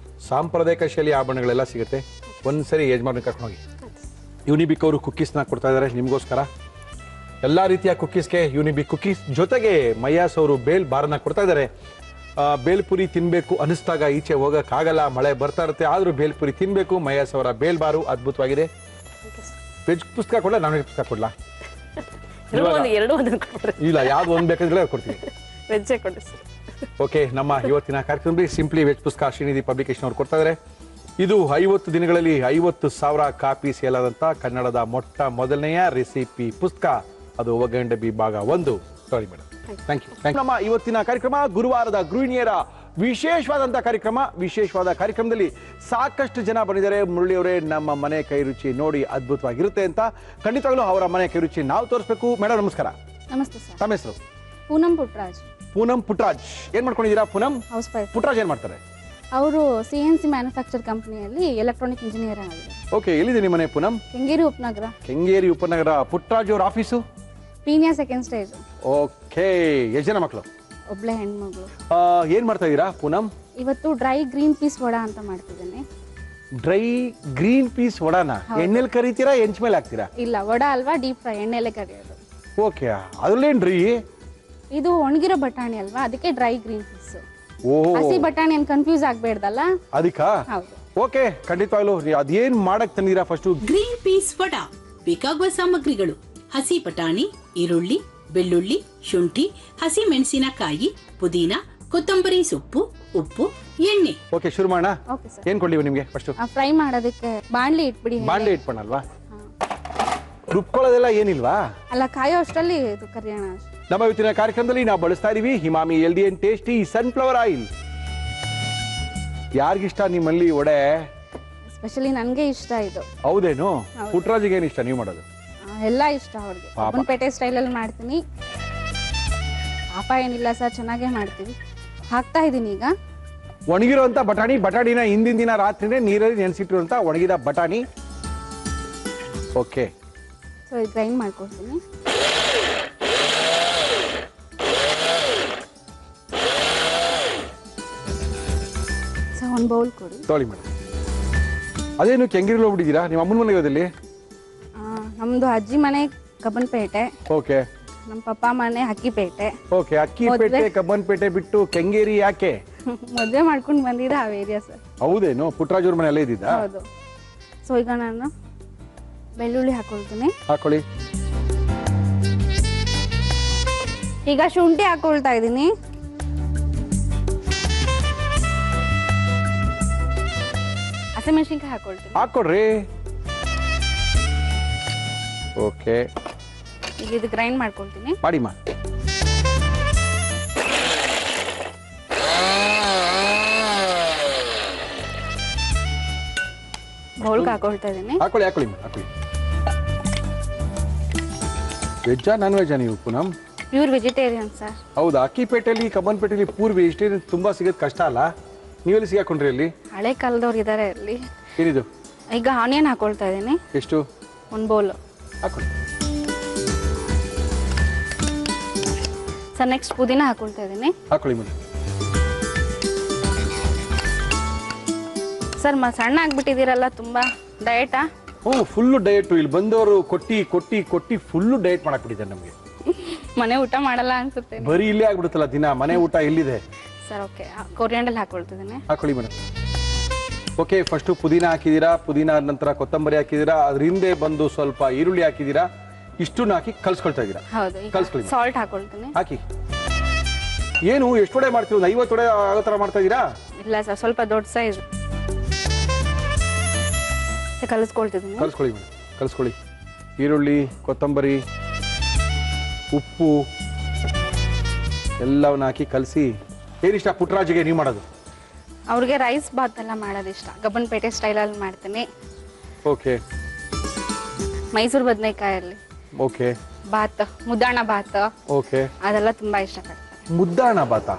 ಸಾಂಪ್ರದಾಯಿಕ ಶೈಲಿ ಆಭರಣಗಳೆಲ್ಲ ಸಿಗುತ್ತೆ. ಒಂದ್ಸರಿ ಯಜಮಾನ ಕರ್ಕೊಂಡು ಹೋಗಿ. ಯೂನಿಬಿಕ್ ಅವರು ಕುಕ್ಕೀಸ್ನ ಕೊಡ್ತಾ ಇದ್ದಾರೆ ನಿಮಗೋಸ್ಕರ. ಎಲ್ಲ ರೀತಿಯ ಕುಕ್ಕೀಸ್ಗೆ ಯೂನಿಬಿಕ್ ಕುಕ್ಕೀಸ್. ಜೊತೆಗೆ ಮಯ್ಯಾಸ್ ಅವರು ಬೇಲ್ ಬಾರನ್ನ ಕೊಡ್ತಾ ಇದ್ದಾರೆ. ಬೇಲ್ಪುರಿ ತಿನ್ನಬೇಕು ಅನಿಸ್ದಾಗ ಈಚೆ ಹೋಗೋಕ್ಕಾಗಲ್ಲ, ಮಳೆ ಬರ್ತಾ ಇರುತ್ತೆ, ಆದರೂ ಬೇಲ್ಪುರಿ ತಿನ್ನಬೇಕು. ಮಯ್ಯಾಸ್ ಅವರ ಬೇಲ್ ಬಾರು ಅದ್ಭುತವಾಗಿದೆ. ವೆಜ್ ಪುಸ್ತಕ ಕೊಡಲ, ನಾನ್ ವೆಜ್ ಪುಸ್ತಕ ಕೊಡಲ? ಇಲ್ಲ, ಯಾವ್ದು ಒಂದು ಬೇಕಂದ್ರೆ ಕೊಡ್ತೀವಿ. ವೆಜ್ಜೇ ಕೊಡಿ ಸರ್. ಓಕೆ, ನಮ್ಮ ಇವತ್ತಿನ ಕಾರ್ಯಕ್ರಮದಲ್ಲಿ ಸಿಂಪ್ಲಿ ವೆಜ್ ಪುಸ್ತಕ ಶ್ರೀನಿಧಿ ಪಬ್ಲಿಕೇಶನ್ ಅವರು ಕೊಡ್ತಾ ಇದ್ದಾರೆ. ಇದು 50 ದಿನಗಳಲ್ಲಿ 50,000 ಕಾಪಿ ಸೇಲ್ ಆದಂತ ಕನ್ನಡದ ಮೊದಲನೆಯ ರೆಸಿಪಿ ಪುಸ್ತಕ. ಅದು ಒಗ್ಗಂಡಬಿ ಭಾಗ 1. Sorry madam, thank you. ನಮ್ಮ ಇವತ್ತಿನ ಕಾರ್ಯಕ್ರಮ ಗುರುವಾರದ ಗೃಹಿಣಿಯರ ವಿಶೇಷವಾದಂಥ ಕಾರ್ಯಕ್ರಮ. ವಿಶೇಷವಾದ ಕಾರ್ಯಕ್ರಮದಲ್ಲಿ ಸಾಕಷ್ಟು ಜನ ಬಂದಿದ್ದಾರೆ. ಮುರಳಿಯವರೇ, ನಮ್ಮ ಮನೆ ಕೈ ರುಚಿ ನೋಡಿ ಅದ್ಭುತವಾಗಿರುತ್ತೆ ಅಂತ. ಖಂಡಿತವಾಗ್ಲೂ ಅವರ ಮನೆ ಕೈ ರುಚಿ ನಾವು ತೋರಿಸ್ಬೇಕು. ಮೇಡಮ್ ನಮಸ್ಕಾರ. ನಮಸ್ತೆ ಸರ್. ತಮ್ಮ ಹೆಸರು? ಪೂನಂ ಪುಟ್ರಾಜ್. ಪೂನಂ ಪುಟ್ರಾಜ್, ಏನ್ ಮಾಡ್ಕೊಂಡಿದ್ದೀರಾ? Poonam house wife. ಪುಟ್ರಾಜ್ ಏನ್ ಮಾಡ್ತಾರೆ? ಅವರು CNC ಮ್ಯಾನುಫ್ಯಾಕ್ಚರ್ ಕಂಪನಿಯಲ್ಲಿ ಎಲೆಕ್ಟ್ರಾನಿಕ್ ಇಂಜಿನಿಯರ್ ಆಗಿದ್ದಾರೆ. ಓಕೆ, ಎಲ್ಲಿದೆ ನಿಮ್ಮ ಮನೆ? ಪೂನಂ ಕೆಂಗೇರಿ ಉಪನಗರ. ಕೆಂಗೇರಿ ಉಪನಗರ. ಪುಟ್ರಾಜ್ ಅವ್ರ office? Peenya second stage. Okay, ಎಷ್ಟು ಜನ ಮಕ್ಕಳು? ಒಬ್ಳೆ ಹೆಣ್ಮಗಳು. ಏನ್ ಮಾಡ್ತಾ ಇದ್ದೀರಾ ಪೂನಂ? ಇವತ್ತು ಡ್ರೈ ಗ್ರೀನ್ ಪೀಸ್ ವಡಾ ಅಂತ ಮಾಡ್ತಿದ್ದೇನೆ. ಡ್ರೈ ಗ್ರೀನ್ ಪೀಸ್ ವಡಾನ ಎಣ್ಣೆಲಿ ಕರಿತೀರಾ, ಹೆಂಚ ಮೇಲೆ ಹಾಕ್ತೀರಾ? ಇಲ್ಲ, ವಡಾ ಅಲ್ವಾ, ಡೀಪ್ ಫ್ರೈ, ಎಣ್ಣೆಲೆ ಕರಿಯೋದು. ಓಕೆ, ಅದ್ರಲ್ಲೇನ್ ಡ್ರೈ? ಇದು ಒಣಗಿರೋ ಬಟಾಣಿ ಅಲ್ವಾ, ಅದಕ್ಕೆ ಡ್ರೈ ಗ್ರೀನ್ ಪೀಸ್. ಓಹೋ, ಹಸಿ ಬಟಾಣಿ ಏನ್ ಕನ್ಫ್ಯೂಸ್ ಆಗ್ಬೇಡ್ದಲ್ಲ ಅದಕ್ಕಾ? ಹೌದು. ಓಕೆ, ಖಂಡಿತವಾಗ್ಲು ಅದೇನ್ ಮಾಡಕ್ ತಂದಿರಾ ಫಸ್ಟ್? ಗ್ರೀನ್ ಪೀಸ್ ವಡಾ ಬೇಕಾಗುವ ಸಾಮಗ್ರಿಗಳು: ಹಸಿ ಬಟಾಣಿ, ಈರುಳ್ಳಿ, ಬೆಳ್ಳುಳ್ಳಿ, ಶುಂಠಿ, ಹಸಿ ಮೆಣಸಿನಕಾಯಿ, ಪುದೀನ, ಕೊತ್ತಂಬರಿ ಸೊಪ್ಪು, ಉಪ್ಪು, ಎಣ್ಣೆ. ಓಕೆ, ಶುರು ಮಾಡೋಣ. Okay sir. ಏನ್ ಕೊಡ್ಲಿ ನಿಮ್ಗೆ ಫಸ್ಟ್? ಫ್ರೈ ಮಾಡೋದಕ್ಕೆ ಬಾಣ್ಲಿ ಇಟ್ಬಿಡಿ. ಬಾಂಡೆ ಇಟ್ಕೊಳಲ್ವಾ? ರುಬ್ಕೊಳ್ಳೋದೆಲ್ಲ ಏನಿಲ್ವಾ? ಅಲ್ಲ, ಕಾಯೋ ಅಷ್ಟರಲ್ಲಿ ಇದು ಕರಿಯೋಣ. ನಮ್ಮ ಇವತ್ತಿನ ಕಾರ್ಯಕ್ರಮದಲ್ಲಿ ನಾವು ಬಳಸ್ತಾ ಇದೀವಿ ಹಿಮಾಮಿ healthy and tasty sunflower oil. ಯಾರಿಗಿಷ್ಟ ನಿಮ್ಮಲ್ಲಿ ವಡೆ? ಸ್ಪೆಷಲಿ ನನಗೆ ಇಷ್ಟ ಇದು. ಹೌದೇನು? ಪುಟ್ರಾಜಿಗೆ ಏನ್ ಇಷ್ಟ ನೀವು ಮಾಡೋದು? ಎಲ್ಲ ಇಷ್ಟ ಅವ್ರಿಗೆ. ಪೇಟೆ ಸ್ಟೈಲಲ್ಲಿ ಮಾಡ್ತೀನಿ. ಪಾಪ ಏನಿಲ್ಲ ಸರ್, ಚೆನ್ನಾಗೇ ಮಾಡ್ತೀವಿ. ಹಾಕ್ತಾ ಇದ್ದೀನಿ ಈಗ ಒಣಗಿರುವಂತ ಬಟಾಣಿನ ಹಿಂದಿನ ದಿನ ರಾತ್ರಿನೇ ನೀರಲ್ಲಿ ನೆನೆಸಿಟ್ಟಿರುವಂತ ಒಣಗಿದ ಬಟಾಣಿ. ಓಕೆ, ಸೊ ಇದು ಗ್ರೈಂಡ್ ಮಾಡ್ಕೊಡ್ತೀನಿ. ಸೊ ಒಂದು ಬೌಲ್ ಕೊಡಿ. ತೊಳಿ ಮೇಡಮ್. ಅದೇನು ಕೆಂಗೇರಿಲಿ ಹೋಗ್ಬಿಟ್ಟಿದ್ದೀರಾ? ನಿಮ್ಮ ಅಮ್ಮನ ಮನೆ ಇರೋದಲ್ಲಿ? ನಮ್ದು ಅಜ್ಜಿ ಮನೆ ಕಬ್ಬನ್ಪೇಟೆ. ಓಕೆ. ನಮ್ಮ ಪಪ್ಪ ಮನೆ ಹಕ್ಕಿಪೇಟೆ. ಓಕೆ, ಅಕ್ಕಿಪೇಟೆ ಕಬ್ಬನ್ಪೇಟೆ ಬಿಟ್ಟು ಕೆಂಗೇರಿ ಯಾಕೆ? ಮದುವೆ ಮಾಡ್ಕೊಂಡು ಬಂದಿದ್ದ ಆ ಏರಿಯಾ ಸರ್. ಹೌದೇನು? ಪುಟ್ರಾಜ್ ಅವ್ರ ಮನೆ ಅಲ್ಲೇ ಇದ್ದಿದ್ದ? ಹೌದು. ಸೊ ಈಗ ನಾನು ಬೆಳ್ಳುಳ್ಳಿ ಹಾಕೊಳ್ತೀನಿ. ಹಾಕೊಳ್ಳಿ. ಈಗ ಶುಂಠಿ ಹಾಕೊಳ್ತಾ ಇದ್ದೀನಿ. ಹಸಿಮೆಣಸಿನ್ಕಾಯಿ ಹಾಕೊಳ್ತೀನಿ. ಹಾಕೊಡ್ರಿ. ಓಕೆ, ಈಗ ಇದು ಗ್ರೈಂಡ್ ಮಾಡ್ಕೊಳ್ತೀನಿ. ಮಾಡಿಮ್ಮ. ಬೌಲ್ಗೆ ಹಾಕೊಳ್ತಾ ಇದ್ದೀನಿ. ಹಾಕೊಳ್ಳಿ. ವೆಜ್ಜಾ ನಾನ್ ವೆಜ್ಜಾ ನೀವು ಪೂನಂ? Pure vegetarian sir. ಹೌದಾ? ಅಕ್ಕಿಪೇಟೆಯಲ್ಲಿ ಕಬ್ಬನ್ಪೇಟೆಯಲ್ಲಿ ಪ್ಯೂರ್ ವೆಜಿಟೇರಿಯನ್ ತುಂಬಾ ಸಿಗೋದು ಕಷ್ಟ ಅಲ್ಲ? ನೀವೆಲ್ಲಿ ಸಿಗಾಕೊಂಡ್ರಿ ಅಲ್ಲಿ? ಹಳೆ ಕಾಲದವ್ರು ಇದ್ದಾರೆ ಅಲ್ಲಿ. ಏನಿದು? ಈಗ ಆನಿಯನ್ ಹಾಕೊಳ್ತಾ ಇದ್ದೀನಿ. ಎಷ್ಟು? 1 ಬೌಲ್ ಹಾಕೊಳ್ಳಿ ಸರ್. ನೆಕ್ಸ್ಟ್ ಪುದೀನ ಹಾಕೊಳ್ತಾ ಇದ್ದೀನಿ. ಹಾಕೊಳ್ಳಿ ಮೇಡಮ್. ಸರ್ ಸಣ್ಣ ಆಗ್ಬಿಟ್ಟಿದ್ದೀರಲ್ಲ, ತುಂಬಾ ಡಯಟಾ? Full diet. ಇಲ್ಲಿ ಬಂದವರು ಕೊಟ್ಟಿ ಕೊಟ್ಟಿ ಕೊಟ್ಟಿ ಫುಲ್ಲು ಡಯಟ್ ಮಾಡಾಕ್ಬಿಟ್ಟಿದ್ದಾರೆ ನಮಗೆ. ಮನೆ ಊಟ ಮಾಡಲ್ಲ ಅನ್ಸುತ್ತೆ. ಬರೀ ಇಲ್ಲೇ ಆಗ್ಬಿಡುತ್ತಲ್ಲ ದಿನ. ಮನೆ ಊಟ ಎಲ್ಲಿದೆ ಸರ್? Okay, coriander ಹಾಕೊಳ್ತಿದ್ದೀನಿ. ಹಾಕೊಳ್ಳಿ ಮೇಡಮ್. ಓಕೆ, ಫಸ್ಟು ಪುದೀನ ಹಾಕಿದ್ದೀರಾ, ಪುದೀನ ನಂತರ ಕೊತ್ತಂಬರಿ ಹಾಕಿದ್ದೀರಾ, ಅದ್ರ ಹಿಂದೆ ಬಂದು ಸ್ವಲ್ಪ ಈರುಳ್ಳಿ ಹಾಕಿದ್ದೀರಾ, ಇಷ್ಟನ್ನು ಹಾಕಿ ಕಲ್ಸ್ಕೊಳ್ತಾ ಇದ್ದೀರಾ. ಹೌದು. ಕಲ್ಸ್ಕೊಳ್ಳಿ. ಸಾಲ್ಟ್ ಹಾಕೊಳ್ತೀನಿ. ಹಾಕಿ. ಏನು ಎಷ್ಟು ವಡೆ ಮಾಡ್ತೀವಿ? ಒಂದು 50 ವಡೆ ಆಗೋ ಥರ ಮಾಡ್ತಾ ಇದ್ದೀರಾ? ಇಲ್ಲ ಸರ್, ಸ್ವಲ್ಪ ದೊಡ್ಡ ಸೈಜ್ ಕಲಿಸ್ಕೊಳ್ತಿದ್ದೀನಿ. ಕಲ್ಸ್ಕೊಳ್ಳಿ ಮೇಡಮ್, ಕಲ್ಸ್ಕೊಳ್ಳಿ. ಈರುಳ್ಳಿ, ಕೊತ್ತಂಬರಿ, ಉಪ್ಪು ಎಲ್ಲವನ್ನ ಹಾಕಿ ಕಲಸಿ. ಏನಿಷ್ಟ ಪುಟ್ಟರಾಜಿಗೆ ನೀವು ಮಾಡೋದು? ಅವ್ರಿಗೆ ರೈಸ್ ಬಾತ್ ಎಲ್ಲ ಮಾಡೋದು ಇಷ್ಟ. ಗಬ್ಬನ್ಪೇಟೆ ಸ್ಟೈಲಲ್ಲಿ ಮಾಡ್ತೀನಿ. ಓಕೆ. ಮೈಸೂರು ಬದನೆಕಾಯಲ್ಲಿ ಓಕೆ. ಬಾತ್, ಮುದ್ದಾಣ ಬಾತ್, ಓಕೆ, ಅದೆಲ್ಲ ತುಂಬಾ ಇಷ್ಟಪಡ್ತಾರೆ. ಮುದ್ದಾಣ ಬಾತ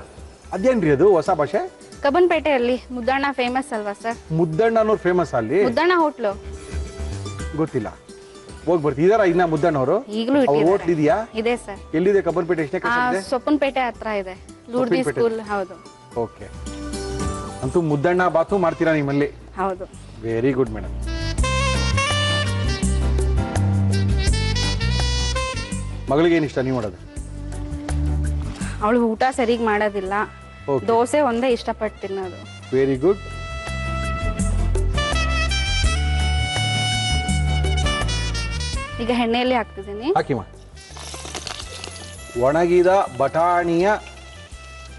ಅದೇನ್ರಿ? ಅದು ಹೊಸ ಭಾಷೆ. ಕಬ್ಬನ್ಪೇಟೆಯಲ್ಲಿ ಮುದ್ದಾಣ ಫೇಮಸ್ ಅಲ್ವಾ ಸರ್? ಮುದ್ದಣ್ಣ ಅನ್ನೋರು ಫೇಮಸ್ ಅಲ್ಲಿ? ಮುದ್ದಾಣ ಹೋಟ್ಲು ಗೊತ್ತಿಲ್ಲ. ಹೋಗಿ ಬರ್ತೀವಿ. ಇದಾರ ಇನ್ನ ಮುದ್ದಣ್ಣವರು? ಈಗಲೂ ಹೋಟ್ಲ್ ಇದೆಯಾ? ಇದೆ ಸರ್. ಎಲ್ಲಿದೆ? ಕಬ್ಬನ್ಪೇಟೆ ಎಷ್ಟನೇ ಕ್ಲಾಸ್ ಇದೆ? ಸೊಪ್ಪನಪೇಟೆ ಹತ್ರ ಇದೆ, ಲೂರ್ದಿ ಸ್ಕೂಲ್. ಹೌದು. ಓಕೆ. ಅಂತೂ ಮುದ್ದಣ್ಣ ಬಾತು ಮಾಡ್ತೀರಾ ನಿಮ್ಮಲ್ಲಿ? ಹೌದು. Very good madam. ಮಗಳಿಗೆ ಏನಿಷ್ಟ ನೀವು ಮಾಡೋದು? ಅವಳು ಊಟ ಸರಿಗ್ ಮಾಡೋದಿಲ್ಲ, ದೋಸೆ ಒಂದೇ ಇಷ್ಟಪಟ್ಟು ತಿನ್ನೋದು. Very good. ಈಗ ಎಣ್ಣೆಯಲ್ಲಿ ಹಾಕ್ತಿದ್ದೀನಿ. ಹಾಕಿ ಮಾ. ಒಣಗಿದ ಬಟಾಣಿಯ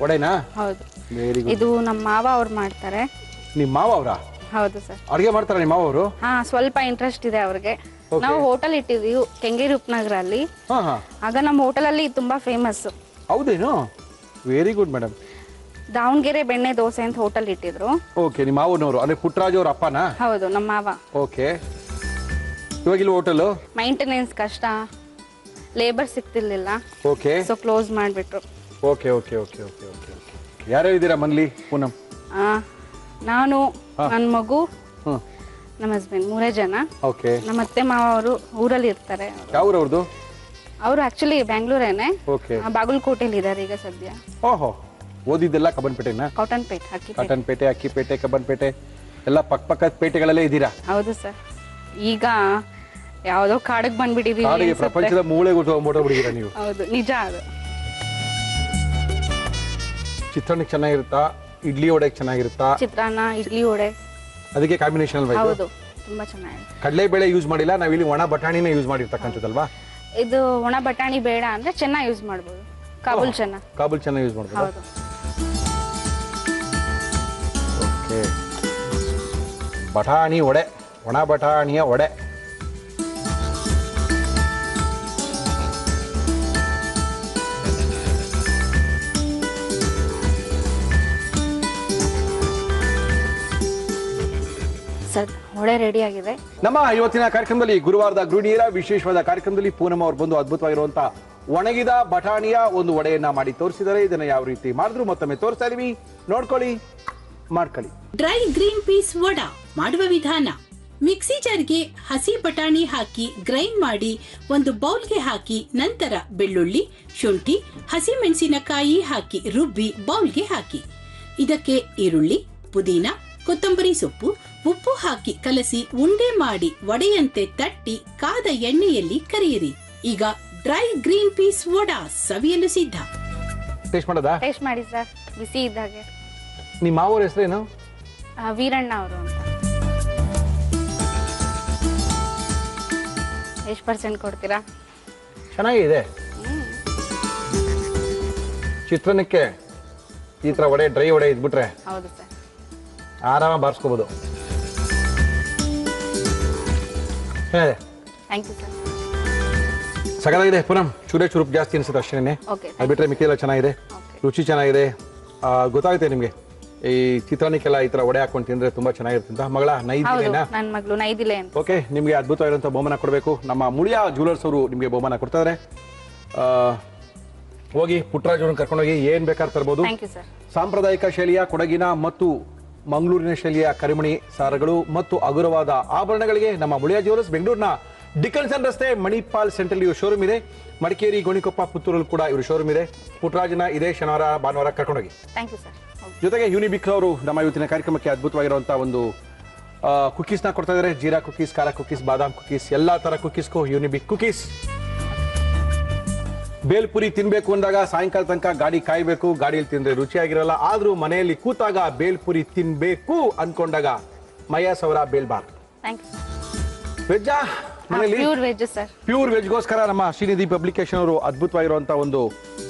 ವಡೆನಾ? ಹೌದು. Very good. ಇದು ನಮ್ಮ ಮಾವ ಅವ್ರು ಮಾಡ್ತಾರೆ. ನಿಮ್ಮ ಮಾವ ಅವರಾ? ಹೌದು ಸರ್. ಅಡುಗೆ ಮಾಡ್ತಾರ ನಿಮ್ಮ ಮಾವ ಅವರು? ಹಾ, ಸ್ವಲ್ಪ ಇಂಟ್ರೆಸ್ಟ್ ಇದೆ ಅವ್ರಿಗೆ. ನಾವು ಹೋಟೆಲ್ ಇಟ್ಟಿದ್ವಿ ಕೆಂಗೇರಿ ಉಪನಗರ ಅಲ್ಲಿ. ಆಗ ನಮ್ಮ ಹೋಟೆಲ್ ಅಲ್ಲಿ ತುಂಬಾ ಫೇಮಸ್. ಹೌದೇನು? Very good madam. ದಾವಣಗೆರೆ ಬೆಣ್ಣೆ ದೋಸೆ ಅಂತ ಹೋಟೆಲ್ ಇಟ್ಟಿದ್ರು. ಓಕೆ. ನಿಮ್ಮ ಮಾವನವರು ಅಂದ್ರೆ ಪುಟ್ಟರಾಜ್ ಅವ್ರ ಅಪ್ಪನಾ? ಹೌದು, ನಮ್ಮ ಮಾವ. ಓಕೆ. ಇವಾಗಿಲ್ಲ ಹೋಟೆಲ್? ಮೈಂಟೆನೆನ್ಸ್ ಕಷ್ಟ, ಲೇಬರ್ ಸಿಗ್ತಿರ್ಲಿಲ್ಲ. ಓಕೆ. ಸೊ ಕ್ಲೋಸ್ ಮಾಡಿಬಿಟ್ರು. Okay okay okay okay okay okay. ಯಾರ್ಯಾರು ಇದ್ದೀರಾ ಮನೇಲಿ ಪೂನಂ? ನಾನು, ನನ್ನ ಮಗು, ನಮ್ಮ ಹಸ್ಬೆಂಡ್, 3 ಜನ. ಓಕೆ. ನಮ್ಮ ಅತ್ತೆ ಮಾವ ಅವರು ಊರಲ್ಲಿ ಇರ್ತಾರೆ. ಯಾವ ಊರವ್ರದ್ದು? ಅವರು ಆಕ್ಚುಲಿ ಬ್ಯಾಂಗ್ಳೂರೇನೆ. ಓಕೆ. ಬಾಗಲಕೋಟೆಲಿ ಇದ್ದಾರೆ ಈಗ ಸದ್ಯ. ಓಹೋ. ಓದಿದ್ದೆಲ್ಲ ಕಬ್ಬನ್ಪೇಟೆನಾ? ಕಾಟನ್ಪೇಟೆ, ಅಕ್ಕಿಪೇಟೆ. ಕಾಟನ್ಪೇಟೆ, ಅಕ್ಕಿಪೇಟೆ, ಕಬ್ಬನ್ಪೇಟೆ ಎಲ್ಲ ಪಕ್ಕದ ಪೇಟೆಗಳಲ್ಲೇ ಇದ್ದೀರಾ? ಹೌದು ಸರ್. ಈಗ ಯಾವ್ದೋ ಕಾಡಿಗೆ ಬಂದ್ಬಿಟ್ಟಿದೀವಿ. ಕಾಡಿಗೆ, ಪ್ರಪಂಚದ ಮೂಳೆ ಮುಟ್ಟೋಗ್ಬಿಟ್ಟಿದ್ದೀರಾ ನೀವು. ಹೌದು, ನಿಜ ಅದು. ಚಿತ್ರಾನ್ನಕ್ಕೆ ಚೆನ್ನಾಗಿರುತ್ತಾ? ಇಡ್ಲಿ ವಡೆಗೆ ಚೆನ್ನಾಗಿರುತ್ತಾ? ಚಿತ್ರಾನ್ನ, ಇಡ್ಲಿ ವಡೆ. ಅದಕ್ಕೆ ಕಾಂಬಿನೇಷನ್ ಅಲ್ವಾ? ಹೌದು, ತುಂಬಾ ಚೆನ್ನಾಗಿದೆ. ಕಡಲೆಬೇಳೆ ಯೂಸ್ ಮಾಡಿಲ್ಲ, ನಾವಿಲ್ಲಿ ಒಣ ಬಟಾಣಿನ ಯೂಸ್ ಮಾಡಿರ್ತಕ್ಕಂಥದ್ದಲ್ವಾ? ಇದು ಒಣ ಬಟಾಣಿ ಬೇಡ ಅಂದ್ರೆ ಚೆನ್ನ ಯೂಸ್ ಮಾಡ್ಬೋದು. ಕಾಬೂಲ್ ಚೆನ್ನ. ಕಾಬೂಲ್ ಚೆನ್ನ ಯೂಸ್ ಮಾಡ್ಬೋದು. ಹೌದು. ಓಕೆ. ಬಟಾಣಿ ವಡೆ, ಒಣ ಬಟಾಣಿಯ ವಡೆ. ಸರ್, ವಡೆ ರೆಡಿ ಆಗಿದೆ. ನಮ್ಮ ಇವತ್ತಿನ ಕಾರ್ಯಕ್ರಮದಲ್ಲಿ, ಗುರುವಾರದ ಗೃಹಿಣಿಯರ ವಿಶೇಷವಾದ ಕಾರ್ಯಕ್ರಮದಲ್ಲಿ ಪೂನಂ ಅವರು ಬಂದು ಅದ್ಭುತವಾಗಿರುವಂತಹ ಒಣಗಿದ ಬಟಾಣಿಯ ಒಂದು ವಡೆಯನ್ನ ಮಾಡಿ ತೋರಿಸಿದರೆ ಇದನ್ನ ಯಾವ ರೀತಿ ಮಾಡಿದ್ರು ಮತ್ತೊಮ್ಮೆ ತೋರಿಸ್ತಾ ಇದೀವಿ, ನೋಡ್ಕೊಳ್ಳಿ, ಮಾಡ್ಕೊಳ್ಳಿ. ಡ್ರೈ ಗ್ರೀನ್ ಪೀಸ್ ವಡಾ ಮಾಡುವ ವಿಧಾನ: ಮಿಕ್ಸಿ ಜಾರ್ಗೆ ಹಸಿ ಬಟಾಣಿ ಹಾಕಿ ಗ್ರೈಂಡ್ ಮಾಡಿ ಒಂದು ಬೌಲ್ಗೆ ಹಾಕಿ, ನಂತರ ಬೆಳ್ಳುಳ್ಳಿ, ಶುಂಠಿ, ಹಸಿಮೆಣಸಿನಕಾಯಿ ಹಾಕಿ ರುಬ್ಬಿ ಬೌಲ್ಗೆ ಹಾಕಿ. ಇದಕ್ಕೆ ಈರುಳ್ಳಿ, ಪುದೀನ, ಕೊತ್ತಂಬರಿ ಸೊಪ್ಪು, ಉಪ್ಪು ಹಾಕಿ ಕಲಸಿ ಉಂಡೆ ಮಾಡಿ ವಡೆಯಂತೆ ತಟ್ಟಿ ಕಾದ ಎಣ್ಣೆಯಲ್ಲಿ ಕರಿಯಿರಿ. ಈಗ ಡ್ರೈ ಗ್ರೀನ್ ಪೀಸ್ ವಡಾ ಸವಿಯಲು ಸಿದ್ಧ. ಟೇಸ್ಟ್ ಮಾಡೋದಾ? ಟೇಸ್ಟ್ ಮಾಡಿ ಸರ್, ಬಿಸಿ ಇದ್ದಾಗೆ. ನಿಮ್ಮ ಮಾವರ ಹೆಸರೇನು? ವೀರಣ್ಣ ಅವರು ಅಂತ. ಎಷ್ಟು % ಕೊಡ್ತೀರಾ? ಚೆನ್ನಾಗಿದೆ. ಚಿತ್ರಾನ್ನಕ್ಕೆ ಈ ತರ ವಡೆ, ಡ್ರೈ ವಡೆ ಇದ್ಬಿಟ್ರೆ ಹೌದು ಸರ್, ಆರಾಮ ಬಾರಿಸ್ಕೋಬಹುದು. Thank you sir. ಸಗದಾಗಿದೆ ಪೂನಂ. ಚೂರು ಜಾಸ್ತಿ ಅನ್ಸುತ್ತೆ ಅಷ್ಟೇನೆ. ಓಕೆ. ಅದು ಬಿಟ್ಟರೆ ಮಿಕ್ಕಿಲ್ಲ ಚೆನ್ನಾಗಿದೆ, ರುಚಿ ಚೆನ್ನಾಗಿದೆ. ಗೊತ್ತಾಗುತ್ತೆ ನಿಮಗೆ ಈ ಚಿತ್ರಾನ್ನಕ್ಕೆಲ್ಲ ಈ ತರ ಒಡೆ ಹಾಕೊಂಡು ತಿಂದ್ರೆ ತುಂಬಾ ಚೆನ್ನಾಗಿರುತ್ತೆ. ಮಗಳ ನೈದಿಲೇನಾ? ನನ್ನ ಮಗಳು ನೈದಿಲೆ ಅಂತ. ಓಕೆ, ನಿಮಗೆ ಅದ್ಭುತವಾಗಿರುವಂಥ ಬಹುಮಾನ ಕೊಡಬೇಕು. ನಮ್ಮ ಮುಳಿಯಾ ಜ್ಯುವೆಲರ್ಸ್ ಅವರು ನಿಮಗೆ ಬಹುಮಾನ ಕೊಡ್ತಾರೆ. ಹೋಗಿ ಪುಟ್ಟರಾಜ್ ಅವ್ರನ್ನ ಕರ್ಕೊಂಡೋಗಿ ಏನ್ ಬೇಕಾದ್ರೆ ತರ್ಬೋದು. Thank you sir. ಸಾಂಪ್ರದಾಯಿಕ ಶೈಲಿಯ ಕೊಡಗಿನ ಮತ್ತು ಮಂಗಳೂರಿನ ಶೈಲಿಯ ಕರಿಮಣಿ ಸಾರಗಳು ಮತ್ತು ಹಗುರವಾದ ಆಭರಣಗಳಿಗೆ ನಮ್ಮ ಮುಳಿಯಾ ಜ್ಯುವೆಲರ್ಸ್ ಬೆಂಗಳೂರಿನ ಡಿಕನ್ಸನ್ ರಸ್ತೆ ಮಣಿಪಾಲ್ ಸೆಂಟ್ರಲ್ ಇವರು ಶೋರೂಮ್ ಇದೆ. ಮಡಿಕೇರಿ, ಗೋಣಿಕೊಪ್ಪ, ಪುತ್ತೂರಲ್ಲಿ ಕೂಡ ಇವರು ಶೋರೂಮ್ ಇದೆ. ಪುಟ್ಟರಾಜನ ಇದೇ ಶನಿವಾರ ಭಾನುವಾರ ಕರ್ಕೊಂಡೋಗಿ. Thank you sir. ಜೊತೆಗೆ ಯುನಿಬಿಕ್ ಅವರು ನಮ್ಮ ಇವತ್ತಿನ ಕಾರ್ಯಕ್ರಮಕ್ಕೆ ಅದ್ಭುತವಾಗಿರುವಂತಹ ಒಂದು ಕುಕೀಸ್ನ ಕೊಡ್ತಾ ಇದ್ದಾರೆ. ಜೀರಾ ಕುಕೀಸ್, ಖಾರ ಕುಕೀಸ್, ಬಾದಾಮ್ ಕುಕೀಸ್, ಎಲ್ಲಾ ತರ ಕುಕೀಸ್ಗೂ ಯುನಿಬಿಕ್ ಕುಕೀಸ್. ಬೇಲ್ಪುರಿ ತಿನ್ಬೇಕು ಅಂದಾಗ ಸಾಯಂಕಾಲ ತನಕ ಗಾಡಿ ಕಾಯ್ಬೇಕು, ಗಾಡಿಯಲ್ಲಿ ತಿಂದ್ರೆ ರುಚಿಯಾಗಿರಲ್ಲ. ಆದ್ರೂ ಮನೆಯಲ್ಲಿ ಕೂತಾಗ ಬೇಲ್ಪುರಿ ತಿನ್ಬೇಕು ಅನ್ಕೊಂಡಾಗ ಮಯಾಸ್ ಅವರ ಬೇಲ್ಬಾರ್. ವೆಜ್ಜಾ ಮನೆಯಲ್ಲಿ ಪ್ಯೂರ್ ವೆಜ್ ಸರ್. ಪ್ಯೂರ್ ವೆಜ್ಗೋಸ್ಕರ ನಮ್ಮ ಶ್ರೀನಿಧಿ ಪಬ್ಲಿಕೇಶನ್ ಅವರು ಅದ್ಭುತವಾಗಿರುವಂತಹ ಒಂದು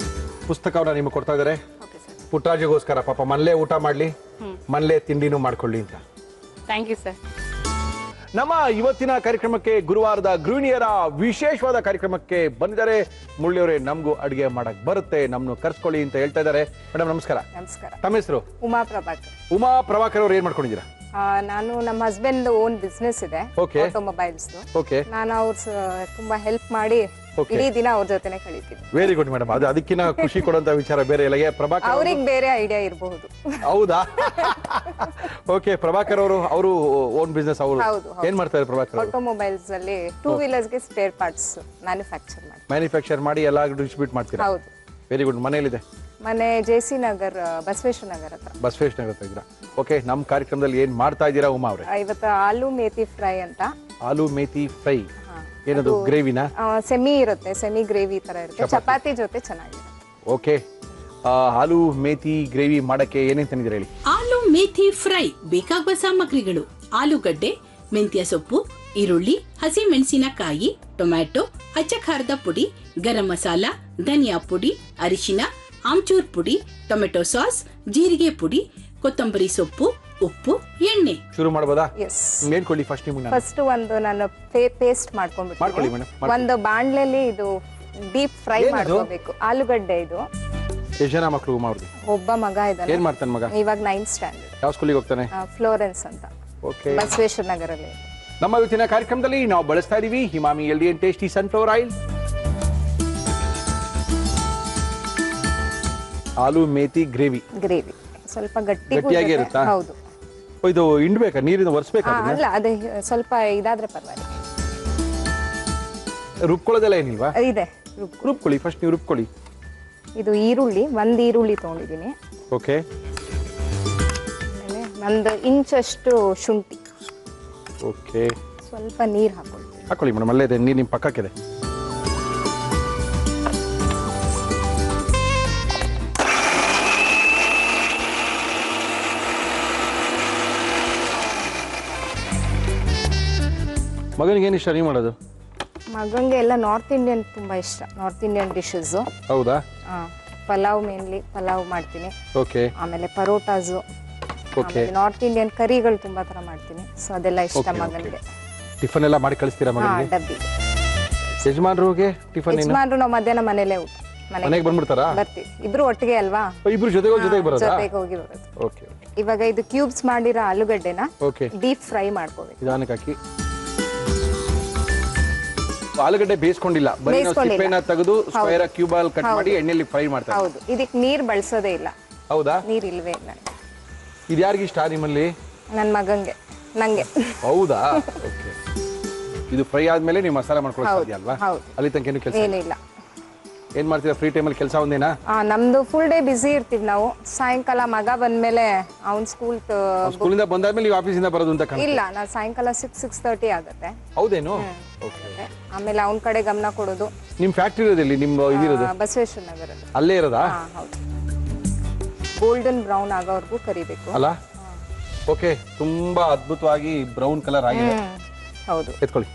ಪುಸ್ತಕವನ್ನ ನಿಮಗೆ ಕೊಡ್ತಾ ಇದ್ದಾರೆ. ಪುಟ್ಟರಾಜಿಗೋಸ್ಕರ ಪಾಪ ಮನೇಲೇ ಊಟ ಮಾಡ್ಲಿ, ಮನೇಲೇ ತಿಂಡಿನೂ ಮಾಡ್ಕೊಳ್ಳಿ ಅಂತ. Thank you sir. ನಮ್ಮ ಇವತ್ತಿನ ಕಾರ್ಯಕ್ರಮಕ್ಕೆ ಗುರುವಾರದ ಗೃಹಿಣಿಯರ ವಿಶೇಷವಾದ ಕಾರ್ಯಕ್ರಮಕ್ಕೆ ಬಂದಿದ್ದಾರೆ. ಮುಳ್ಳಿಯವರೇ, ನಮಗೂ ಅಡುಗೆ ಮಾಡಕ್ ಬರುತ್ತೆ, ನಮ್ಮನ್ನು ಕರ್ಸ್ಕೊಳ್ಳಿ ಅಂತ ಹೇಳ್ತಾ ಇದ್ದಾರೆ. ಮೇಡಮ್ ನಮಸ್ಕಾರ. ನಮಸ್ಕಾರ. ತಮ್ಮ ಹೆಸರು? ಉಮಾ ಪ್ರಭಾಕರ್. ಉಮಾ ಪ್ರಭಾಕರ್ ಅವ್ರು ಏನ್ ಮಾಡ್ಕೊಂಡಿದ್ದೀರಾ? ನಾನು ನಮ್ಮ ಹಸ್ಬೆಂಡ್ ಓನ್ ಬಿಸ್ನೆಸ್ ಇದೆ, Okay. ಆಟೋಮೊಬೈಲ್ಸ್. ಓಕೆ, ನಾನು ತುಂಬಾ ಹೆಲ್ಪ್ ಮಾಡಿ Okay. ಇಡೀ ದಿನ ಅವ್ರ ಜೊತೆನೆ ಕಳೀತೀನಿ. Very good madam. ಅದಕ್ಕಿಂತ ಖುಷಿ ಕೊಡುವಂತ ವಿಚಾರ ಬೇರೆ ಇಲ್ಲ. ಪ್ರಭಾಕರ್ ಅವ್ರಿಗೆ ಬೇರೆ ಐಡಿಯಾ ಇರಬಹುದು. ಹೌದಾ? ಓಕೆ, ಪ್ರಭಾಕರ್ ಅವರು ಓನ್ ಬಿಸ್ನೆಸ್. ಅವರು ಹೌದು, ಏನ್ ಮಾಡ್ತಾರೆ ಪ್ರಭಾಕರ್? ಆಟೋಮೊಬೈಲ್ಸ್ ಅಲ್ಲಿ 2 ವೀಲರ್ಸ್ ಗೆ ಸ್ಪೇರ್ ಪಾರ್ಟ್ಸ್ ಮ್ಯಾನುಫ್ಯಾಕ್ಚರ್ ಮಾಡಿ ಎಲ್ಲ ಡಿಸ್ಟ್ರಿಬ್ಯೂಟ್ ಮಾಡ್ತೀರಾ? ಹೌದು. Very good. ಮನೆಯಲ್ಲಿದೆ? ಮನೆ ಜೆಸಿ ನಗರ್, ಬಸವೇಶ್ವರ ನಗರ ಹತ್ರ. ಬಸವೇಶ್ ನಗರ ಹತ್ರ ಇದ್ದೀರಾ? ಓಕೆ, ನಮ್ಮ ಕಾರ್ಯಕ್ರಮದಲ್ಲಿ ಏನ್ ಮಾಡ್ತಾ ಇದ್ದೀರಾ ಉಮಾ ಅವರೇ? ಇವತ್ತು ಆಲೂ ಮೇಥಿ ಫ್ರೈ ಅಂತ. ಆಲೂ ಮೇಥಿ ಫ್ರೈ ಏನದು? ಗ್ರೇವಿನಾ? ಸೆಮಿ ಇರುತ್ತೆ, ಸೆಮಿ ಗ್ರೇವಿ ತರ ಇರುತ್ತೆ, ಚಪಾತಿ ಜೊತೆ ಚೆನ್ನಾಗಿರುತ್ತೆ. ಓಕೆ, ಆಲೂ ಮೇಥಿ ಗ್ರೇವಿ ಮಾಡಕ್ಕೆ ಏನೇನ್ ತಂದಿದ್ದೀರಾ ಹೇಳಿ? ಆಲೂ ಮೇಥಿ ಫ್ರೈ ಬೇಕಾಗುವ ಸಾಮಗ್ರಿಗಳು: ಆಲೂಗಡ್ಡೆ, ಮೆಂತ್ಯ ಸೊಪ್ಪು, ಈರುಳ್ಳಿ, ಹಸಿಮೆಣಸಿನಕಾಯಿ, ಟೊಮ್ಯಾಟೊ, ಅಚ್ಚ ಖಾರದ ಪುಡಿ, ಗರಂ ಮಸಾಲ, ಧನಿಯಾ ಪುಡಿ, ಅರಿಶಿನ, ಆಮ್ಚೂರ್ ಪುಡಿ, ಟೊಮೆಟೊ ಸಾಸ್, ಜೀರಿಗೆ ಪುಡಿ, ಕೊತ್ತಂಬರಿ ಸೊಪ್ಪು, ಉಪ್ಪು, ಎಣ್ಣೆ. ಶುರು ಮಾಡಬಹುದಾ? ಎಸ್. ಏನ್ ಕೊಡ್ಲಿ ಫಸ್ಟ್ ನಿಮಗೆ? ಫಸ್ಟ್ ಒಂದು ನಾನು ಪೇಸ್ಟ್ ಮಾಡ್ಕೊಳ್ಳಿ ಮಾಡ್ಕೊಂಡ್ಬಿಟ್ಟು ಮೇಡಮ್. ಒಂದು ಬಾಣ್ಲೆಲಿ ಇದು ಡೀಪ್ ಫ್ರೈ ಮಾಡ್ಕೋಬೇಕು. ಆಲೂಗಡ್ಡೆ ಇದು. ಎಷ್ಟು ಜನ ಮಕ್ಕಳು ಉಮಾ ಅವ್ರಿಗೆ? ಒಬ್ಬ ಮಗ ಇದ್ದಾನೆ. ಏನ್ ಮಾಡ್ತಾನೆ ಮಗ? ಇವಾಗ 9th ಸ್ಟ್ಯಾಂಡರ್ಡ್. ಯಾವ ಸ್ಕೂಲಿಗೆ ಹೋಗ್ತಾನೆ? ಫ್ಲೋರೆನ್ಸ್ ಅಂತ, ಓಕೆ, ಬಸವೇಶ್ವರ ನಗರಲ್ಲಿ. ನಮ್ಮ ಇವತ್ತಿನ ಕಾರ್ಯಕ್ರಮದಲ್ಲಿ ನಾವು ಬಳಸ್ತಾ ಇದೀವಿ ಹಿಮಾಮಿ healthy and tasty sunflower oil. Aloo methi gravy ಸ್ವಲ್ಪ ಗಟ್ಟಿಯಾಗಿ ಇರುತ್ತಾ? ಹೌದು. ಇದು ಹಿಂಡ್ಬೇಕಾ? ನೀರಿನ ಒರೆಸ್ಬೇಕಾ? ಅಲ್ಲ, ಅದೇ ಸ್ವಲ್ಪ ಇದಾದ್ರೆ ಪರವಾಗಿಲ್ಲ. ರುಬ್ಕೊಳ್ಳೋದೆಲ್ಲ ಏನಿಲ್ವಾ? ಇದೆ, ರುಬ್ಕೊಳ್ಳಿ. ಫಸ್ಟ್ ನೀವು ರುಬ್ಕೊಳ್ಳಿ. ಇದು ಈರುಳ್ಳಿ, ಒಂದು ಈರುಳ್ಳಿ ತಗೊಂಡಿದ್ದೀನಿ. ಓಕೆ, ಒಂದು ಇಂಚಷ್ಟು ಶುಂಠಿ. ಓಕೆ, ಸ್ವಲ್ಪ ನೀರು ಹಾಕೊಳ್ಳಿ ಮೇಡಮ್. ಅಲ್ಲೇ ಇದೆ ನೀರು ನಿಮ್ಮ ಪಕ್ಕಕ್ಕಿದೆ. ಮಗನಿಗೆ ಏನು ಇಷ್ಟ ನೀವು ಮಾಡೋದು? ಮಗಂಗೆ ಎಲ್ಲ ನಾರ್ತ್ ಇಂಡಿಯನ್ ತುಂಬಾ ಇಷ್ಟ. North Indian dishes. ಹೌದಾ? ಪಲಾವ್, ಮೇನ್ಲಿ ಪಲಾವ್ ಮಾಡ್ತೀನಿ. ಓಕೆ, ಆಮೇಲೆ ಪರೋಟಾಸು, ಓಕೆ, ನಾರ್ತ್ ಇಂಡಿಯನ್ ಕರಿಗಳು ತುಂಬಾ ತರ ಮಾಡ್ತೀನಿ. ಸೊ ಅದೆಲ್ಲ ಇಷ್ಟ ಮಗನಿಗೆ. ಟಿಫನ್ ಎಲ್ಲ ಮಾಡಿ ಕಳಿಸ್ತೀರಾ ಮಗನಿಗೆ? ಡಬ್ಬಿ. ಯಜಮಾನ್ರಿಗೆ ಟಿಫನ್ ಏನು? ಯಜಮಾನ್ರು ನಾವು ಮಧ್ಯಾಹ್ನ ಮನೇಲೆ ಊಟ. ಮನೆಗೆ ಬಂದ್ಬಿಡ್ತಾರಾ? ಬರ್ತೀವಿ, ಇಬ್ರು ಒಟ್ಟಿಗೆ ಅಲ್ವಾ? ಇಬ್ರು ಜೊತೆಗೆ ಬರೋದಾ? ಜೊತೆಗೆ ಹೋಗಿ ಬರೋದು. ಓಕೆ, ಇವಾಗ ಇದು ಕ್ಯೂಬ್ಸ್ ಮಾಡಿರೋ ಆಲೂಗಡ್ಡೆನ ಓಕೆ, ಡೀಪ್ ಫ್ರೈ ಮಾಡ್ಕೋಬೇಕು. ನಿಧಾನಕ್ಕೆ ಹಾಕಿ. ಆಲೂಗಡ್ಡೆ ಬೇಯಿಸ್ಕೊಂಡಿಲ್ಲ, ಬರೀ ನಾವು ಸಿಪ್ಪೆನ ತೆಗೆದು ಸ್ಕ್ವೇರ್ ಕ್ಯೂಬ್ ಅಲ್ಲಿ ಕಟ್ ಮಾಡಿ ಎಣ್ಣೆಯಲ್ಲಿ ಫ್ರೈ ಮಾಡ್ತಾರೆ. ಹೌದು, ಇದಕ್ಕೆ ನೀರು ಬಳಸೋದೇ ಇಲ್ಲ. ಹೌದಾ? ನೀರು ಇಲ್ವೇ ಇಲ್ಲ. ಇದು ಯಾರಿಗೆ ಇಷ್ಟ ನಿಮ್ಮಲ್ಲಿ? ನನ್ನ ಮಗಂಗೆ, ನಂಗೆ. ಹೌದಾ? ಓಕೆ, ಇದು ಫ್ರೈ ಆದ್ಮೇಲೆ ನೀವು ಮಸಾಲೆ ಮಾಡ್ಕೊಳ್ಳೋದು ಸಾಧ್ಯ ಅಲ್ವಾ? ಅಲ್ಲಿ ತನಕ ಏನು ಕೆಲಸ ಏನಿಲ್ಲ. ಏನ್ ಮಾಡ್ತೀರಾ ಫ್ರೀ ಟೈಮಲ್ಲಿ? ಕೆಲಸ ಒಂದೇನಾ? ನಮ್ದು ಫುಲ್ ಡೇ ಬಿಸಿ ಇರ್ತೀವಿ ನಾವು. ಸಾಯಂಕಾಲ ಮಗ ಬಂದ್ಮೇಲೆ ಅವ್ನ್ ಸ್ಕೂಲಿಂದ ಬಂದಾದ್ಮೇಲೆ ನೀವು ಆಫೀಸಿಂದ ಬರೋದು ಅಂತ ಕಾಣುತ್ತೆ. ಇಲ್ಲ, ನಾ ಸಾಯಂಕಾಲ 6:30 ಆಗುತ್ತೆ. ಹೌದೇನು? ಆಮೇಲೆ ಅವನ ಕಡೆ ಗಮನ ಕೊಡೋದು. ನಿಮ್ ಫ್ಯಾಕ್ಟ್ರಿ ಇರೋದಿಲ್ಲ? ನಿಮ್ ಇದಿರೋದು ಬಸವೇಶ್ವರ ನಗರ ಅಲ್ಲೇ ಇರೋದಾ? ಹೌದು. ಗೋಲ್ಡನ್ ಬ್ರೌನ್ ಆಗೋವರೆಗೂ ಕರಿಬೇಕು ಅಲ್ಲ? ಓಕೆ, ತುಂಬಾ ಅದ್ಭುತವಾಗಿ ಬ್ರೌನ್ ಕಲರ್ ಆಗಿದೆ. ಹೌದು. ಎತ್ಕೊಳ್ಳಿ.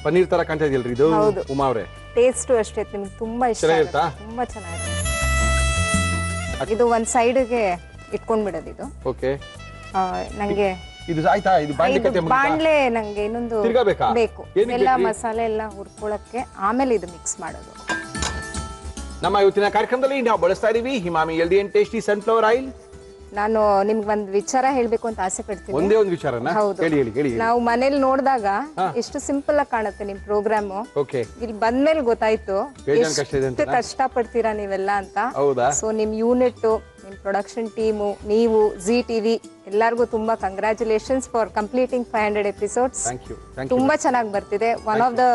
ಪನ್ನೀರ್ ತರ ಕಾಣ್ತಾ ಇದೆಯಲ್ರಿ ಇದು ಉಮಾ ಅವರೇ? ಟೇಸ್ಟ್ ಅಷ್ಟೇ, ನಿಮ್ಗೆ ತುಂಬಾ ಇಷ್ಟ ಆಗುತ್ತೆ. ತುಂಬಾ ಚೆನ್ನಾಗಿದೆ. ಇದು ಒಂದ್ ಸೈಡ್ಗೆ ಇಟ್ಕೊಂಡ್ಬಿಡೋದು ಇದು. ಓಕೆ, ನಂಗೆ ಇದು ಆಯ್ತಾ? ಇದು ಬಾಂಡ್ಲೆ ನಂಗೆ ಇನ್ನೊಂದು ಬೇಕು. ಎಲ್ಲ ಮಸಾಲೆ ಎಲ್ಲ ಹುರ್ಕೊಳಕ್ಕೆ, ಆಮೇಲೆ ಇದು ಮಿಕ್ಸ್ ಮಾಡೋದು. ನಮ್ಮ ಇವತ್ತಿನ ಕಾರ್ಯಕ್ರಮದಲ್ಲಿ ನಾವು ಬಳಸ್ತಾ ಇದೀವಿ ಹಿಮಾಮಿ healthy and tasty sunflower oil. ನಾನು ನಿಮ್ಗೆ ಒಂದ್ ವಿಚಾರ ಹೇಳ್ಬೇಕು ಅಂತ ಆಸೆ ಪಡ್ತೀನಿ. ಒಂದೇ ಒಂದು ವಿಚಾರನ ಹೌದು. ಹೇಳಿ ಹೇಳಿ ಹೇಳಿ. ನಾವು ಮನೇಲಿ ನೋಡಿದಾಗ ಎಷ್ಟು ಸಿಂಪಲ್ ಆಗಿ ಕಾಣುತ್ತೆ ನಿಮ್ ಪ್ರೋಗ್ರಾಮ್. ಓಕೆ. ಇಲ್ಲಿ ಬಂದ್ಮೇಲೆ ಗೊತ್ತಾಯ್ತು ಬೇಜಾನ್ ಕಷ್ಟ ಇದೆ ಅಂತ. ಎಷ್ಟು ಕಷ್ಟ ಪಡ್ತೀರಾ ನೀವೆಲ್ಲ ಅಂತ. ಹೌದಾ? ಸೊ ನಿಮ್ ಯೂನಿಟ್, ನಿಮ್ ಪ್ರೊಡಕ್ಷನ್ ಟೀಮು, ನೀವು ಜಿ ಟಿವಿ ಎಲ್ಲರಿಗೂ ತುಂಬಾ congratulations for completing 500 episodes. Thank you. ತುಂಬಾ ಚೆನ್ನಾಗಿ ಬರ್ತಿದೆ. One of the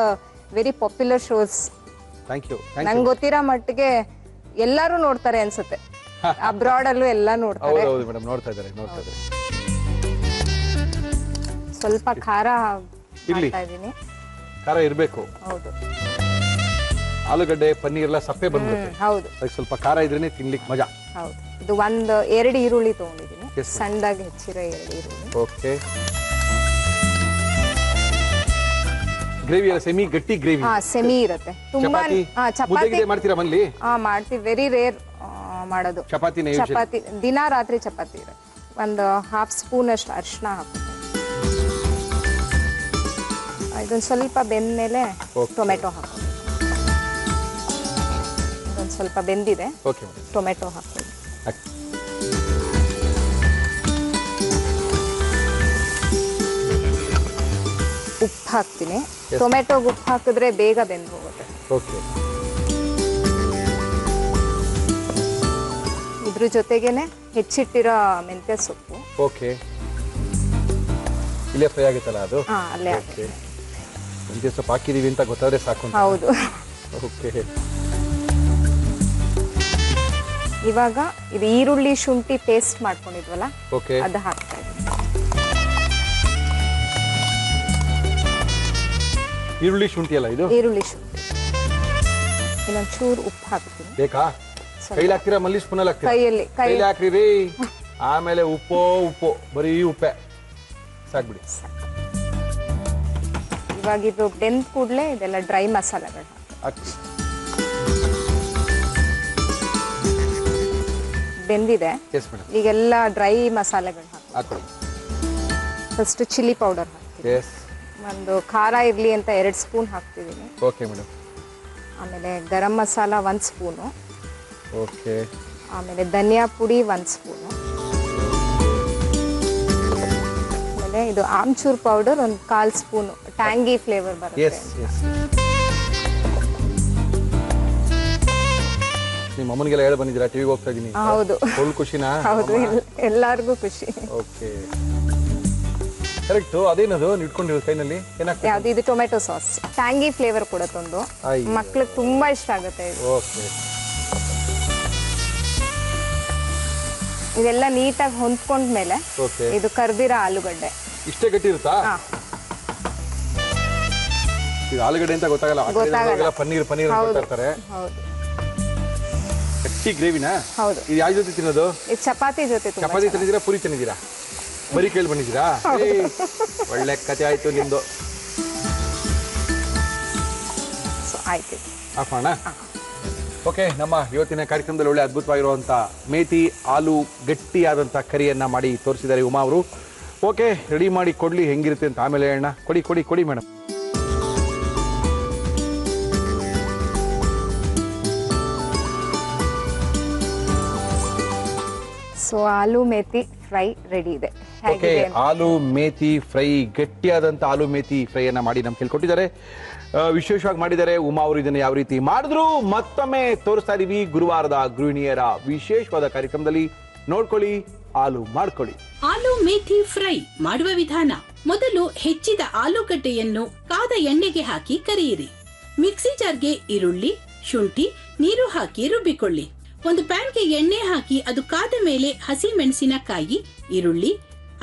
very popular shows. Thank you. ನಂಗೆ ಗೊತ್ತಿರೋ ಮಟ್ಟಿಗೆ ಎಲ್ಲರೂ ನೋಡ್ತಾರೆ ಅನ್ಸುತ್ತೆ. ಅಬ್ರಾಡ್ ಅಲ್ಲೂ ಎಲ್ಲ ನೋಡ್ತಾರೆ. ಹೌದು ಮೇಡಮ್, ನೋಡ್ತಾ ಇದ್ದಾರೆ. ಸ್ವಲ್ಪ ಖಾರ ಇರ್ಲಿ. ಮಾಡ್ತಾ ಇದೀನಿ. ಖಾರ ಇರಬೇಕು. ಹೌದು ಆಲೂಗಡ್ಡೆ ಪನ್ನೀರ್ ಎಲ್ಲ ಸಪ್ಪೆ ಬಂದ್ಬಿಡುತ್ತೆ. ಹೌದು ಅದಕ್ಕೆ ಸ್ವಲ್ಪ ಖಾರ ಇದ್ರೇನೆ ತಿನ್ಲಿಕ್ಕೆ ಮಜಾ. ಹೌದು. ಇದು 2 ಈರುಳ್ಳಿ ತಗೊಂಡಿದ್ದೀನಿ, ಸಣ್ಣದಾಗಿ ಹೆಚ್ಚಿರೋ 2 ಈರುಳ್ಳಿ. ಓಕೆ. ಗ್ರೇವಿ ಎಲ್ಲ ಸೆಮಿ ಗಟ್ಟಿ ಗ್ರೇವಿ. ಸೆಮಿ ಇರುತ್ತೆ. ತುಂಬಾ ಚಪಾತಿ ಮಾಡ್ತೀರಾ ಮನೇಲಿ? ಮಾಡ್ತೀವಿ. ವೆರಿ ರೇರ್ ಮಾಡೋದು ಚಪಾತಿ. ದಿನ ರಾತ್ರಿ ಚಪಾತಿ ಇರುತ್ತೆ. ಒಂದು 1/2 ಸ್ಪೂನ್ ಅಷ್ಟು ಅರಿಶಿನ ಹಾಕಿ ಇದೊಂದು ಸ್ವಲ್ಪ ಬೆಂದ್ಮೇಲೆ ಟೊಮೆಟೊ ಹಾಕೋದು. ಇದೊಂದು ಸ್ವಲ್ಪ ಬೆಂದಿದೆ, ಟೊಮೆಟೊ ಹಾಕೋದು. ಉಪ್ಪು ಹಾಕ್ತೀನಿ. ಟೊಮೆಟೊಗೆ ಉಪ್ಪು ಹಾಕಿದ್ರೆ ಬೇಗ ಬೆಂದು ಹೋಗುತ್ತೆ. ಓಕೆ. ಇದ್ರ ಜೊತೆಗೇನೆ ಹೆಚ್ಚಿಟ್ಟಿರೋ ಮೆಂತ್ಯ ಸೊಪ್ಪು. ಓಕೆ. ಇಲ್ಲೇ ಫ್ರೈ ಆಗುತ್ತಲ್ಲ ಅದು? ಅಲ್ಲೇ. ಮೆಂತ್ಯ ಸೊಪ್ಪು ಹಾಕಿದೀವಿ ಅಂತ ಗೊತ್ತಾದ್ರೆ ಸಾಕು. ಹೌದು. ಓಕೆ. ಇವಾಗ ಇದು ಈರುಳ್ಳಿ ಶುಂಠಿ ಪೇಸ್ಟ್ ಮಾಡ್ಕೊಂಡಿದ್ವಲ್ಲ, ಓಕೆ, ಅದು ಹಾಕ್ತಾ ಇದ್ದೀನಿ. ಈರುಳ್ಳಿ ಶುಂಠಿ ಅಲ್ಲ ಇದು? ಈರುಳ್ಳಿ ಶುಂಠಿ. ಇನ್ನೊಂದು ಚೂರು ಉಪ್ಪು ಹಾಕ್ತೀನಿ. ಬೇಕಾ? ಕೈಲಿ ಹಾಕ್ತೀರಾ ಮಲ್ಲಿ ಸ್ಪೂನಲ್ಲಿ ಹಾಕ್ತೀರಾ? ಕೈಲಿ ಹಾಕ್ರಿ. ಆಮೇಲೆ ಉಪ್ಪು ಬರೀ ಉಪ್ಪೆ ಸಾಕ್ಬಿಡಿ. ಇವಾಗ ಇದು ಬೆಂದ ಕೂಡಲೇ ಇದೆಲ್ಲ ಡ್ರೈ ಮಸಾಲೆಗಳು ಹಾಕಿ. ಬೆಂದಿದೆ. ಈಗೆಲ್ಲ ಡ್ರೈ ಮಸಾಲೆಗಳು ಹಾಕೊಳ್ಳಿ. ಫಸ್ಟ್ ಚಿಲ್ಲಿ ಪೌಡರ್ ಹಾಕ್ತೀನಿ. ಒಂದು ಖಾರ ಇರಲಿ ಅಂತ 2 ಸ್ಪೂನ್ ಹಾಕ್ತಿದ್ದೀನಿ. Okay madam. ಆಮೇಲೆ ಗರಂ ಮಸಾಲ 1 ಸ್ಪೂನು. ಓಕೆ. ಆಮೇಲೆ ಧನಿಯಾ ಪುಡಿ 1 ಸ್ಪೂನು. ಆಮೇಲೆ ಇದು ಆಮ್ಚೂರ್ ಪೌಡರ್ ಒಂದು 1/4 ಸ್ಪೂನು. ಟ್ಯಾಂಗಿ ಫ್ಲೇವರ್ ಬರುತ್ತೆ. ನಿಮ್ಮ ಅಮ್ಮನಿಗೆಲ್ಲ ಹೇಳಿ ಬಂದಿದ್ದೀರಾ? ಟಿವಿಗೆ ಹೋಗ್ತಾ ಇದ್ದೀನಿ. ಹೌದು. ಫುಲ್ ಖುಷಿನಾ? ಹೌದು, ಎಲ್ಲರಿಗೂ ಖುಷಿ. Okay, correct. ಅದೇನದು ಇಟ್ಕೊಂಡಿರೋ ಕೈನಲ್ಲಿ ಏನಾಗ್ತದೆ? ಯಾವುದು? ಇದು ಟೊಮೆಟೊ ಸಾಸ್. ಟ್ಯಾಂಗಿ ಫ್ಲೇವರ್ ಕೊಡುತ್ತೊಂದು. ಮಕ್ಳಿಗೆ ತುಂಬಾ ಇಷ್ಟ ಆಗುತ್ತೆ ಇದು. ಓಕೆ. ಇದೆಲ್ಲ ನೀಟಾಗಿ ಹೊಂದ್ಕೊಂಡ್ಮೇಲೆ ಇದು ಕರ್ದಿರೋ ಆಲೂಗಡ್ಡೆ. ಇಷ್ಟೇ ಗಟ್ಟಿ ಇರುತ್ತಾ? ಇದು ಆಲೂಗಡ್ಡೆ ಅಂತ ಗೊತ್ತಾಗಲ್ಲ. ಪನ್ನೀರ್ ಮಾಡ್ತಾರೆ. ಹೌದು. ಗಟ್ಟಿ ಗ್ರೇವಿನಾ? ಹೌದು. ಇದು ಯಾವ ಜೊತೆ ತಿನ್ನೋದು? ಇದು ಚಪಾತಿ ಜೊತೆ. ಚಪಾತಿ ತಿಂದಿದ್ದೀರಾ? ಪೂರಿ ತಿಂದಿದ್ದೀರಾ? ಬರೀ ಕೇಳಿ ಬಂದಿದ್ದೀರಾ? ಒಳ್ಳೆ ಕತೆ ಆಯ್ತು ನಿಮ್ದು. ಆಯ್ತು, ಹಾಕೋಣ. ಓಕೆ, ನಮ್ಮ ಇವತ್ತಿನ ಕಾರ್ಯಕ್ರಮದಲ್ಲಿ ಒಳ್ಳೆ ಅದ್ಭುತವಾಗಿರುವಂಥ ಮೇಥಿ ಆಲೂ ಗಟ್ಟಿಯಾದಂಥ ಕರಿಯನ್ನು ಮಾಡಿ ತೋರಿಸಿದ್ದಾರೆ ಉಮಾ ಅವರು. ಓಕೆ, ರೆಡಿ ಮಾಡಿ ಕೊಡಲಿ, ಹೆಂಗಿರುತ್ತೆ ಅಂತ ಆಮೇಲೆ ಹೇಳೋಣ. ಕೊಡಿ ಮೇಡಮ್. ಸೊ ಆಲೂ ಮೇಥಿ ಫ್ರೈ ರೆಡಿ ಇದೆ. ಓಕೆ, ಆಲೂ ಮೇಥಿ ಫ್ರೈ, ಗಟ್ಟಿಯಾದಂಥ ಆಲೂ ಮೇಥಿ ಫ್ರೈಯನ್ನು ಮಾಡಿ ನಮ್ಗೆ ಹೇಳ್ಕೊಟ್ಟಿದ್ದಾರೆ. ವಿಶೇಷವಾಗಿ ಮಾಡಿದ್ದಾರೆ ಉಮಾ ಅವರು. ಇದನ್ನು ಯಾವ ರೀತಿ ಮಾಡಿದ್ರು ಮತ್ತೊಮ್ಮೆ ತೋರಿಸ್ತಾ ಇದೀವಿ ಗುರುವಾರದ ಗೃಹಿಣಿಯರ ವಿಶೇಷವಾದ ಕಾರ್ಯಕ್ರಮದಲ್ಲಿ. ನೋಡ್ಕೊಳ್ಳಿ, ಆಲೂ ಮಾಡ್ಕೊಳ್ಳಿ. ಆಲೂ ಮೇಥಿ ಫ್ರೈ ಮಾಡುವ ವಿಧಾನ: ಮೊದಲು ಹೆಚ್ಚಿದ ಆಲೂಗಡ್ಡೆಯನ್ನು ಕಾದ ಎಣ್ಣೆಗೆ ಹಾಕಿ ಕರಿಯಿರಿ. ಮಿಕ್ಸಿ ಜಾರ್ಗೆ ಈರುಳ್ಳಿ, ಶುಂಠಿ, ನೀರು ಹಾಕಿ ರುಬ್ಬಿಕೊಳ್ಳಿ. ಒಂದು ಪ್ಯಾನ್ಗೆ ಎಣ್ಣೆ ಹಾಕಿ ಅದು ಕಾದ ಮೇಲೆ ಹಸಿ ಮೆಣಸಿನಕಾಯಿ, ಈರುಳ್ಳಿ,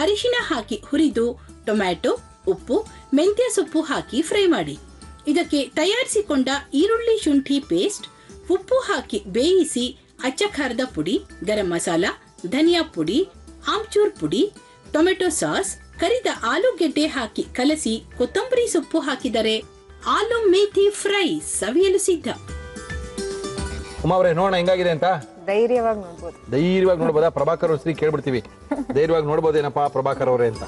ಅರಿಶಿನ ಹಾಕಿ ಹುರಿದು ಟೊಮ್ಯಾಟೊ, ಉಪ್ಪು, ಮೆಂತ್ಯ ಸೊಪ್ಪು ಹಾಕಿ ಫ್ರೈ ಮಾಡಿ. ಇದಕ್ಕೆ ತಯಾರಿಸಿಕೊಂಡ ಈರುಳ್ಳಿ ಶುಂಠಿ ಪೇಸ್ಟ್, ಉಪ್ಪು ಹಾಕಿ ಬೇಯಿಸಿ ಅಚ್ಚ ಖಾರದ ಪುಡಿ, ಗರಂ ಮಸಾಲ, ಧನಿಯಾ ಪುಡಿ, ಆಮ್ಚೂರ್ ಪುಡಿ, ಟೊಮೆಟೊ ಸಾಸ್, ಕರಿದ ಆಲೂಗೆಡ್ಡೆ ಹಾಕಿ ಕಲಸಿ ಕೊತ್ತಂಬರಿ ಸೊಪ್ಪು ಹಾಕಿದರೆ ಆಲೂ ಮೇಥಿ ಫ್ರೈ ಸವಿಯಲು ಸಿದ್ಧ. ಉಮಾ ಅವರೇ, ನೋಡೋಣ ಹೆಂಗಾಗಿದೆ ಅಂತ. ಧೈರ್ಯವಾಗಿ ನೋಡ್ಬೋದಾ? ಪ್ರಭಾಕರ್ ಅವ್ರ ಕೇಳ್ಬಿಡ್ತೀವಿ. ಧೈರ್ಯವಾಗಿ ನೋಡ್ಬೋದೇನಪ್ಪ ಪ್ರಭಾಕರ್ ಅವರೇ ಅಂತ.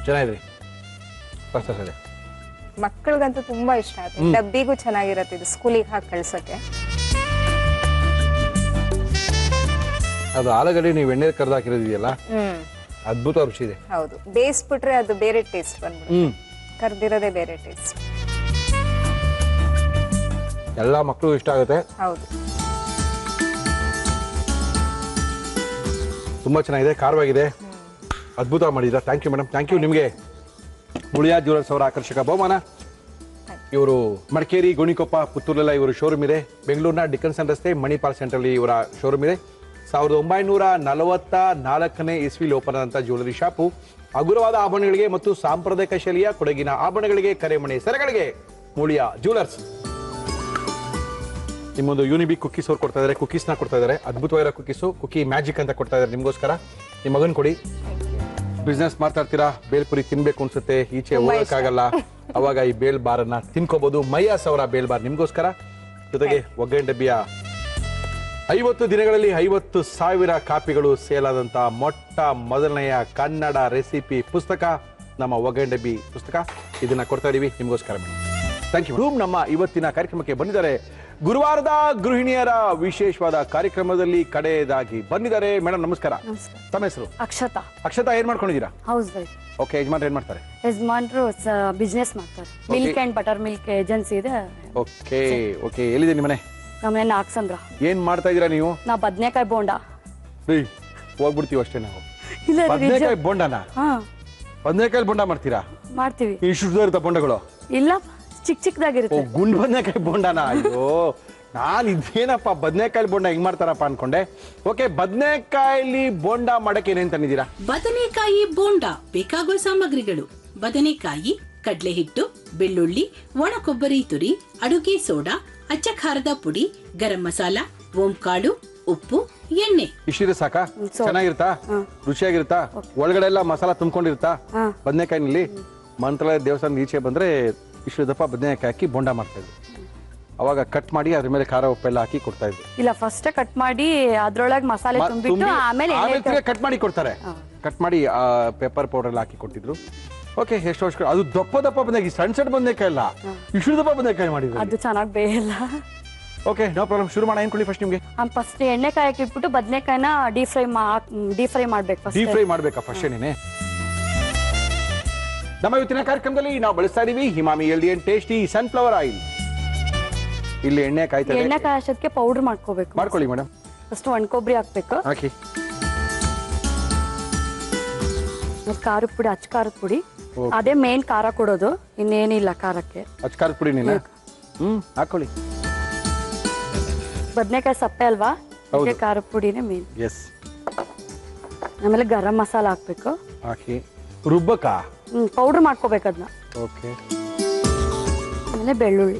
ಚೆನ್ನಾಗಿದೆ ಹೊಸ ಸರಿ. ಮಕ್ಕಳಿಗಂತೂ ತುಂಬಾ ಇಷ್ಟ ಆಗುತ್ತೆ. ಡಬ್ಬಿಗೂ ಚೆನ್ನಾಗಿರತ್ತೆ ಇದು, ಸ್ಕೂಲಿಗೆ ಹಾಕಿ ಕಳ್ಸಕ್ಕೆ. ಅದು ಆಲೂಗಡ್ಡೆ ನೀವು ಎಣ್ಣೆ ಕರ್ದು ಹಾಕಿರೋದಿದೆಯಲ್ಲ, ಅದ್ಭುತ ರುಚಿ ಇದೆ. ಹೌದು, ಬೇಯಿಸ್ಬಿಟ್ರೆ ಅದು ಬೇರೆ ಟೇಸ್ಟ್ ಬಂದ್ಬಿಡುತ್ತೆ, ಕರ್ದಿರೋದೇ ಬೇರೆ ಟೇಸ್ಟ್. ಎಲ್ಲ ಮಕ್ಕಳು ಇಷ್ಟ ಆಗುತ್ತೆ. ಹೌದು, ತುಂಬಾ ಚೆನ್ನಾಗಿದೆ, ಖಾರವಾಗಿದೆ, ಅದ್ಭುತ ಮಾಡಿದ್ರ. Thank you madam, thank you. ನಿಮಗೆ ಮುಳಿಯಾ ಜ್ಯುವೆಲರ್ಸ್ ಅವರ ಆಕರ್ಷಕ ಬಹುಮಾನ. ಇವರು ಮಡಿಕೇರಿ, ಗೋಣಿಕೊಪ್ಪ, ಪುತ್ತೂರೆಲ್ಲ ಇವರು ಶೋರೂಮ್ ಇದೆ. ಬೆಂಗಳೂರಿನ ಡಿಕನ್ಸನ್ ರಸ್ತೆ ಮಣಿಪಾಲ್ ಸೆಂಟ್ರಲ್ಲಿ ಇವರ ಶೋರೂಮ್ ಇದೆ. 1944ನೇ ಇಸ್ವಿಲಿ ಓಪನ್ ಆದಂತಹ ಜ್ಯುವೆಲರಿ ಶಾಪು. ಹಗುರವಾದ ಆಭರಣಗಳಿಗೆ ಮತ್ತು ಸಾಂಪ್ರದಾಯಿಕ ಶೈಲಿಯ ಕೊಡಗಿನ ಆಭರಣಗಳಿಗೆ, ಕರೆಮಣೆ ಸರಗಳಿಗೆ ಮುಳಿಯಾ ಜ್ಯುವೆಲರ್ಸ್. ನಿಮ್ಮೊಂದು ಯೂನಿಬಿಕ್ ಕುಕ್ಕೀಸ್ ಅವ್ರು ಕೊಡ್ತಾ ಇದ್ದಾರೆ, ಕುಕ್ಕೀಸ್ನ ಕೊಡ್ತಾ ಇದ್ದಾರೆ. ಅದ್ಭುತವಾಗಿರೋ ಕುಕ್ಕೀಸು, ಕುಕ್ಕಿ ಮ್ಯಾಜಿಕ್ ಅಂತ ಕೊಡ್ತಾ ಇದ್ದಾರೆ ನಿಮಗೋಸ್ಕರ. ನಿಮ್ಮ ಮಗನ್ ಕೊಡಿ. ಬಿಸ್ನೆಸ್ ಮಾಡ್ತಾ ಬೇಲ್ಪುರಿ ತಿನ್ಬೇಕು ಅನ್ಸುತ್ತೆ, ಈಚೆ ಹೋಗಕ್ಕಾಗಲ್ಲ, ಅವಾಗ ಈ ಬೇಲ್ ಬಾರನ್ನ ತಿನ್ಕೋಬಹುದು. ಮೈಯಾಸ್ ಅವರ ಬೇಲ್ ಬಾರ್ ನಿಮ್ಗೋಸ್ಕರ. ಜೊತೆಗೆ ಒಗ್ಗರಣೆ ಡಬ್ಬಿಯ 50 ದಿನಗಳಲ್ಲಿ 50,000 ಕಾಪಿಗಳು ಸೇಲ್ ಆದಂತಹ ಮೊಟ್ಟ ಮೊದಲನೆಯ ಕನ್ನಡ ರೆಸಿಪಿ ಪುಸ್ತಕ ನಮ್ಮ ಒಗ್ಗರಣೆ ಡಬ್ಬಿ ಪುಸ್ತಕ. ಇದನ್ನ ಕೊಡ್ತಾ ಇದೀವಿ ನಿಮ್ಗೋಸ್ಕರ ಮೇಡಮ್. Thank you. ನಮ್ಮ ಇವತ್ತಿನ ಕಾರ್ಯಕ್ರಮಕ್ಕೆ ಬಂದಿದ್ದಾರೆ. ಗುರುವಾರದ ಗೃಹಿಣಿಯರ ವಿಶೇಷವಾದ ಕಾರ್ಯಕ್ರಮದಲ್ಲಿ ಕಡೆಯದಾಗಿ ಬಂದಿದ್ದಾರೆ ಮೇಡಮ್. ನಮಸ್ಕಾರ. ತಮ್ಮ ಹೆಸರು? ಅಕ್ಷತಾ. ಅಕ್ಷತಾ, ಏನ್ ಮಾಡ್ಕೊಂಡಿದ್ದೀರಾ? House wife. ಓಕೆ, ಯಜಮಾನ್ರು ಏನ್ ಮಾಡ್ತಾರೆ? ಯಜಮಾನ್ರು ಬಿಸ್ನೆಸ್ ಮಾಡ್ತಾರೆ, milk and buttermilk agency ಇದೆ. Okay okay. ಎಲ್ಲಿದೆ ನಿಮ್ಮನೆ? ನಮ್ಮನೆ ನಾಗಸಂದ್ರ. ಏನ್ ಮಾಡ್ತಾ ಇದೀರಾ ನೀವು? ನಾ ಬದನೆಕಾಯಿ ಬೋಂಡ. ಹೋಗ್ಬಿಡ್ತೀವಿ ಅಷ್ಟೇ ನಾವು. ಇಲ್ಲ, ಬದನೆಕಾಯಿ ಬೋಂಡನ? ಹಾ, ಬದನೆಕಾಯಿ ಬೋಂಡ ಮಾಡ್ತೀರಾ? ಮಾಡ್ತೀವಿ. ಇಷ್ಟು ಇರುತ್ತಾ ಬೋಂಡಗಳು? ಇಲ್ಲ, ಚಿಕ್ಕದಾಗಿರುತ್ತೆ. ಗುಂಡ್ ಬದನೆಕಾಯಿ ಬೋಂಡನ? ಅಯ್ಯೋ, ನಾನು ಇದೇನಪ್ಪ ಬದನೆಕಾಯಿ ಬೋಂಡ ಹೆಂಗ್ ಮಾಡ್ತಾರಪ್ಪ ಅನ್ಕೊಂಡೆ. ಓಕೆ, ಬದನೆಕಾಯಲ್ಲಿ ಬೋಂಡ ಮಾಡಕ್ಕೆ ಏನೇನ್ ತಂದಿದ್ದೀರಾ? ಬದನೆಕಾಯಿ ಬೋಂಡ ಬೇಕಾಗುವ ಸಾಮಗ್ರಿಗಳು: ಬದನೆಕಾಯಿ, ಕಡಲೆ ಹಿಟ್ಟು, ಬೆಳ್ಳುಳ್ಳಿ, ಒಣ ಕೊಬ್ಬರಿ ತುರಿ, ಅಡುಗೆ ಸೋಡಾ, ಅಚ್ಚ ಖಾರದ ಪುಡಿ, ಗರಂ ಮಸಾಲ, ಓಂಕಾಳು, ಉಪ್ಪು, ಎಣ್ಣೆ. ಇಷ್ಟಿದೆ ಸಾಕಾ? ಚೆನ್ನಾಗಿರುತ್ತಾ? ರುಚಿಯಾಗಿರುತ್ತಾ? ಒಳಗಡೆ ಎಲ್ಲ ಮಸಾಲ ತುಂಬಿಕೊಂಡಿರುತ್ತಾ ಬದನೆಕಾಯಿನಲ್ಲಿ? ಮಂತ್ರಾಲಯ ದೇವಸ್ಥಾನದ ಈಚೆ ಬಂದ್ರೆ ಇಷ್ಟು ದಪ್ಪ ಬದನೆಕಾಯಿ ಹಾಕಿ ಬೋಂಡ ಮಾಡ್ತಾ ಇದ್ರು. ಅವಾಗ ಕಟ್ ಮಾಡಿ ಅದ್ರ ಮೇಲೆ ಖಾರ ಉಪ್ಪೆಲ್ಲ ಹಾಕಿ ಕೊಡ್ತಾ ಇದ್ರು. ಇಲ್ಲ, ಫಸ್ಟ್ ಕಟ್ ಮಾಡಿ ಅದ್ರೊಳಗೆ ಮಸಾಲೆ ತುಂಬಿಟ್ಟು ಆಮೇಲೆ ಕಟ್ ಮಾಡಿ ಕೊಡ್ತಾರೆ. ಕಟ್ ಮಾಡಿ ಪೆಪ್ಪರ್ ಪೌಡರ್ ಎಲ್ಲ ಹಾಕಿ ಕೊಟ್ಟಿದ್ರು. ಓಕೆ, ಎಷ್ಟು ವರ್ಷ ಅದು ದಪ್ಪ ದಪ್ಪ ಬದನೆಕಾಯಿ, ಸಣ್ಣ ಸಣ್ಣ ಬದನೆಕಾಯಿ ಅಲ್ಲ, ಇಷ್ಟು ದಪ್ಪ ಬದನೆಕಾಯಿ ಮಾಡಿದ್ರು. ಅದು ಚೆನ್ನಾಗಿ ಬೇಯಲ್ಲ. Okay, no problem. ಶುರು ಮಾಡೋಣ. ಏನ್ ಕೊಡಿ ಫಸ್ಟ್ ನಿಮ್ಗೆ? ಫಸ್ಟ್ ಎಣ್ಣೆಕಾಯಿ ಹಾಕಿಟ್ಬಿಟ್ಟು ಬದನೆಕಾಯಿನ ಡೀಪ್ ಫ್ರೈ ಮಾಡ್ಬೇಕು. ಡೀಪ್ ಫ್ರೈ ಮಾಡ್ಬೇಕಾ ಫಸ್ಟ್ ಏನೇನೆ? ನಮ್ಮ ಇವತ್ತಿನ ಕಾರ್ಯಕ್ರಮದಲ್ಲಿ ನಾವು ಬಳಸ್ತಾ ಇದೀವಿ ಹಿಮಾಮಿ healthy and tasty sunflower oil. ಇಲ್ಲಿ ಎಣ್ಣೆ ಕಾಯ್ತಾರೆ. ಎಣ್ಣೆ ಕಾಯೋಷ್ಟಕ್ಕೆ ಪೌಡರ್ ಮಾಡ್ಕೋಬೇಕು. ಮಾಡ್ಕೊಳ್ಳಿ ಮೇಡಮ್. ಫಸ್ಟ್ ಒಣ ಕೊಬ್ಬರಿ ಹಾಕ್ಬೇಕು, ಹಾಕಿ. ಖಾರದ ಪುಡಿ, ಅಚ್ಚ ಖಾರದ ಪುಡಿ. ಅದೇ ಮೇನ್ ಖಾರ ಕೊಡೋದು, ಇನ್ನೇನಿಲ್ಲ ಖಾರಕ್ಕೆ. ಅಚ್ಚ ಖಾರದ ಪುಡಿ ನೀನು ಹಾಕೊಳ್ಳಿ. ಬದನೆಕಾಯಿ ಸಪ್ಪೆ ಅಲ್ವಾ, ಖಾರದ ಪುಡಿನೇ ಮೇನ್. ಎಸ್. ಆಮೇಲೆ ಗರಂ ಮಸಾಲ ಹಾಕ್ಬೇಕು. ಹಾಕಿ ರುಬ್ಬಕ ಪೌಡರ್ ಮಾಡ್ಕೋಬೇಕು ಅದನ್ನ. ಓಕೆ. ಆಮೇಲೆ ಬೆಳ್ಳುಳ್ಳಿ,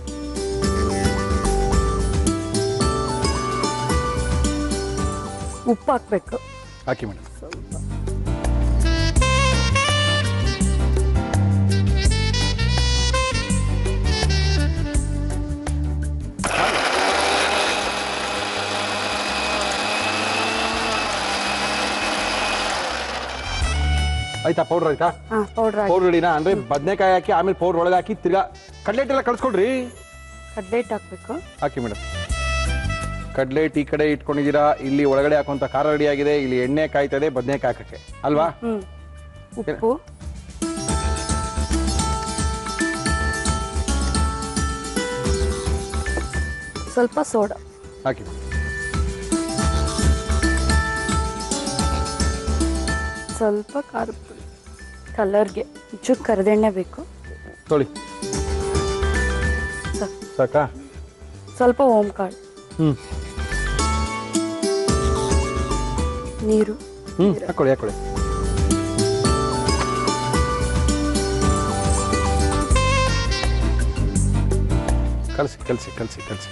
ಉಪ್ಪು ಹಾಕ್ಬೇಕು. ಹಾಕಿ ಮೇಡಮ್. ಆಯ್ತಾ? ಪೌಡರ್ ಆಯ್ತಾ? ಪೌಡರ್ ರೆಡಿನಾ? ಅಂದ್ರೆ ಬದನೆಕಾಯಿ ಹಾಕಿ ಆಮೇಲೆ ಪೌಡರ್ ಒಳಗೆ ಹಾಕಿ ತಿರ್ಗಾ ಕಡ್ಲೆಟ್ ಎಲ್ಲ ಕಳ್ಸ್ಕೊಡ್ರಿ. ಕಡ್ಲೆಟ್ ಹಾಕ್ಬೇಕು. ಹಾಕಿ ಮೇಡಮ್. ಕಡ್ಲೆಟ್ ಈ ಕಡೆ ಇಟ್ಕೊಂಡಿದ್ದೀರಾ, ಇಲ್ಲಿ ಒಳಗಡೆ ಹಾಕುವಂತ ಖಾರ ರೆಡಿ ಆಗಿದೆ, ಇಲ್ಲಿ ಎಣ್ಣೆ ಕಾಯ್ತದೆ ಬದನೆಕಾಯಿ ಹಾಕಕ್ಕೆ ಅಲ್ವಾ? ಉಪ್ಪು, ಸ್ವಲ್ಪ ಸೋಡಾ ಹಾಕಿ. ಸ್ವಲ್ಪ ಖಾರದ ಪುಡಿ, ಕಲರ್ಗೆ ಚೂರು ಕರಿದೆಣ್ಣೆ ಬೇಕು. ತೊಳಿ ಸಾಕಾ? ಸ್ವಲ್ಪ ಓಂಕಾಳು, ನೀರು ಹಾಕೊಳ್ಳಿ ಹಾಕೊಳ್ಳಿ. ಕಲಸಿ ಕಲಸಿ ಕಲಸಿ ಕಲಸಿ.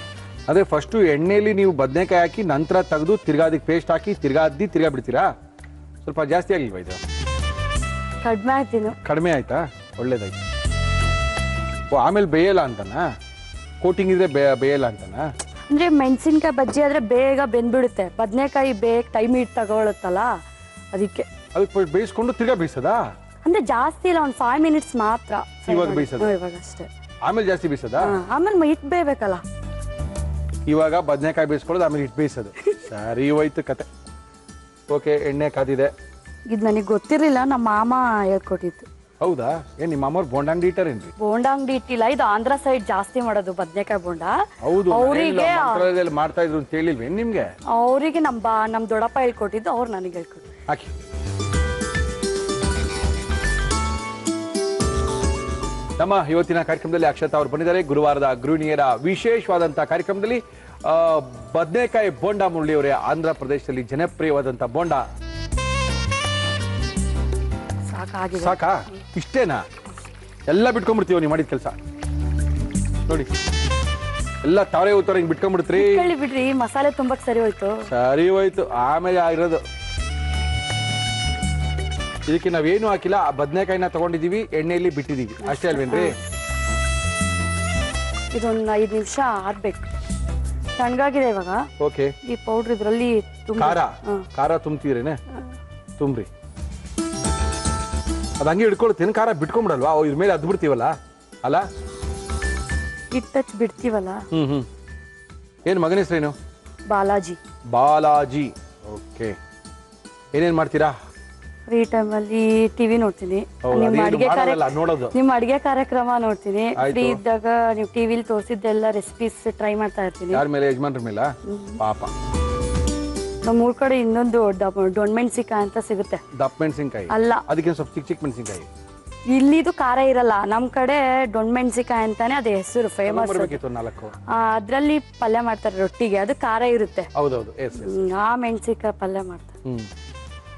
ಅದೇ ಫಸ್ಟು ಎಣ್ಣೆಯಲ್ಲಿ ನೀವು ಬದನೆಕಾಯಿ ಹಾಕಿ ನಂತರ ತೆಗೆದು ತಿರ್ಗಾ ಅದಕ್ಕೆ ಪೇಸ್ಟ್ ಹಾಕಿ ತಿರ್ಗಾ ಬಿಡ್ತೀರಾ? ಸ್ವಲ್ಪ ಜಾಸ್ತಿ ಆಗಿಲ್ವಾ ಇದು? ಕಡಿಮೆ ಆಯ್ತು. ಕಡಿಮೆ ಆಯ್ತಾ? ಒಳ್ಳೇದಾಯ್ತು. ಓ, ಆಮೇಲೆ ಬೇಯಲ್ಲ ಅಂತನಾ? ಕೋಟಿಂಗ್ ಇದ್ರೆ ಬೇಯಲ್ಲ ಅಂತನಾ? ಅಂದ್ರೆ ಮೆಣಸಿನ್ಕಾಯಿ ಬಜ್ಜಿ ಆದ್ರೆ ಬೇಗ ಬೆಂದ್ಬಿಡುತ್ತೆ, ಬದನೆಕಾಯಿ ಬೇಗ ಟೈಮ್ ತಗೊಳುತ್ತಲ್ಲ, ಅದಕ್ಕೆ ಅದಕ್ಕೆ ಬೇಯಿಸ್ಕೊಂಡು ತಿರ್ಗಾ ಬೇಯಿಸೋದಾ? ಅಂದ್ರೆ ಜಾಸ್ತಿ ಇಲ್ಲ, ಒಂದು 5 ಮಿನಿಟ್ಸ್ ಮಾತ್ರ. ಇವಾಗ ಬೇಯಿಸೋದು? ಇವಾಗ ಅಷ್ಟೇ. ಆಮೇಲೆ ಜಾಸ್ತಿ ಬೇಯಿಸೋದಾ? ಆಮೇಲೆ ಹಿಟ್ಟು ಬೇಯಬೇಕಲ್ಲ. ಇವಾಗ ಬದನೆಕಾಯಿ ಬೇಯಿಸ್ಕೊಳ್ಳೋದು, ಆಮೇಲೆ ಹಿಟ್ಟು ಬೇಯಿಸೋದು. ಸರಿ ಹೋಯ್ತು ಕತೆ. ಓಕೆ, ಎಣ್ಣೆ ಕಾದಿದೆ. ಇದು ನನಗೆ ಗೊತ್ತಿರಲಿಲ್ಲ, ನಮ್ಮ ಮಾಮ ಹೇಳ್ಕೊಟ್ಟಿತ್ತು. ಹೌದಾ? ಏನ್ ನಿಮ್ಮ ಅಮ್ಮವ್ರು ಬೋಂಡ ಅಂಗಡಿ ಇಟ್ಟಾರೇನ್ರಿ? ಬೋಂಡ ಅಂಗಡಿ ಇಟ್ಟಿಲ್ಲ, ಇದು ಆಂಧ್ರ ಸೈಡ್ ಜಾಸ್ತಿ ಮಾಡೋದು ಬದನೆಕಾಯಿ ಬೋಂಡ. ಹೌದು, ಅವರಿಗೆ ಮಾಡ್ತಾ ಇದ್ರು ಅಂತ ಹೇಳಿಲ್ವೇನ್ ನಿಮ್ಗೆ? ಅವರಿಗೆ ನಮ್ಮ ದೊಡ್ಡಪ್ಪ ಹೇಳ್ಕೊಟ್ಟಿದ್ದು, ಅವ್ರು ನನಗೆ ಹೇಳ್ಕೊಟ್ಟು. ಹಾಕಿ. ನಮ್ಮ ಇವತ್ತಿನ ಕಾರ್ಯಕ್ರಮದಲ್ಲಿ ಅಕ್ಷತಾ ಅವರು ಬಂದಿದ್ದಾರೆ. ಗುರುವಾರದ ಗೃಹಿಣಿಯರ ವಿಶೇಷವಾದಂತಹ ಕಾರ್ಯಕ್ರಮದಲ್ಲಿ ಬದನೆಕಾಯಿ ಬೋಂಡ ಮುರಳಿಯವರೇ ಆಂಧ್ರ ಪ್ರದೇಶದಲ್ಲಿ ಜನಪ್ರಿಯವಾದಂತ ಬೋಂಡ. ಸಾಕಾ? ಇಷ್ಟೇನಾ? ಎಲ್ಲ ಬಿಟ್ಕೊಂಡ್ಬಿಡ್ತೀವಿ ನೀವು ಮಾಡಿದ ಕೆಲಸ ನೋಡಿ. ಎಲ್ಲ ತಾವರೆ ಹೋಗ್ತಾರೆ, ಹಿಂಗ್ ಬಿಟ್ಕೊಂಡ್ಬಿಡ್ತೀರಿ. ಬಿಡ್ರಿ, ಮಸಾಲೆ ತುಂಬಕ್ ಸರಿ ಹೋಯ್ತು. ಸರಿ ಹೋಯ್ತು. ಆಮೇಲೆ ಆಗಿರೋದು ಇದಕ್ಕೆ ನಾವೇನು ಹಾಕಿಲ್ಲ, ಆ ಬದನೆಕಾಯಿನ ತಗೊಂಡಿದೀವಿ, ಎಣ್ಣೆಯಲ್ಲಿ ಬಿಟ್ಟಿದೀವಿ ಅಷ್ಟೇ ಅಲ್ವೇನ್ರಿ? ಇದೊಂದು 5 ನಿಮಿಷ ಆರ್ಬೇಕು. ತಣ್ಣಗಾಗಿದೆ ಇವಾಗ. ಓಕೆ. ಈ ಪೌಡರ್ ಇದ್ರಲ್ಲಿ ಖಾರ ತುಂಬ್ತೀರೇನೆ? ತುಂಬ್ರಿ. ಅದ್ ಹಂಗೆ ಹಿಡ್ಕೊಳ್ತೀನಿ. ಖಾರ ಬಿಟ್ಕೊಂಡ್ಬಿಡಲ್ವಾ? ಇದ್ರ ಮೇಲೆ ಅದ್ ಬಿಡ್ತೀವಲ್ಲ ಅಲ್ಲ, ಹಿಟ್ಟು ಬಿಡ್ತೀವಲ್ಲ. ಏನ್ ಮಗನ ಹೆಸರೇನು? ಬಾಲಾಜಿ. ಬಾಲಾಜಿ. ಓಕೆ. ಏನೇನ್ ಮಾಡ್ತೀರಾ? ಫ್ರೀ ಟೈಮ್ ಅಲ್ಲಿ ಟಿವಿ ನೋಡ್ತೀನಿ. ನಿಮ್ಮ ಅಡಿಗೆ ಕಾರ್ಯಕ್ರಮ ನೋಡ್ತೀನಿ. ಫ್ರೀ ಇದ್ದಾಗ ನೀವು ಟಿವಿಲಿ ತೋರಿಸಿದ್ದೆಲ್ಲ ರೆಸಿಪೀಸ್ ಟ್ರೈ ಮಾಡ್ತಾ ಇರ್ತೀನಿ. ಯಾರ ಮೇಲೆ? ಯಜಮಾನ್ರ ಮೇಲೆ? ಪಾಪ. ನಮ್ಮೂರ್ ಕಡೆ ಇನ್ನೊಂದು ಡೊಣ್ ಮೆಣಸಿಕಾಯಿ ಅಂತ ಸಿಗುತ್ತೆ. ದಪ್ಪ ಮೆಣಸಿನ್ಕಾಯಿ ಅಲ್ಲ, ಅದಕ್ಕೆ ಸ್ವಲ್ಪ ಚಿಕ್ಕ ಚಿಕ್ಕ ಮೆಣಸಿನ್ಕಾಯಿ. ಇಲ್ಲಿದು ಖಾರ ಇರಲ್ಲ, ನಮ್ ಕಡೆ ಡೊಣ್ ಮೆಣಸಿಕಾಯಿ ಅಂತಾನೆ ಅದೇ ಹೆಸರು, ಫೇಮಸ್. ಅದ್ರಲ್ಲಿ ಪಲ್ಯ ಮಾಡ್ತಾರೆ ರೊಟ್ಟಿಗೆ, ಅದು ಖಾರ ಇರುತ್ತೆ. ಹೌದೌದು. ಆ ಮೆಣಸಿಕಾಯಿ ಪಲ್ಯ ಮಾಡ್ತಾರೆ.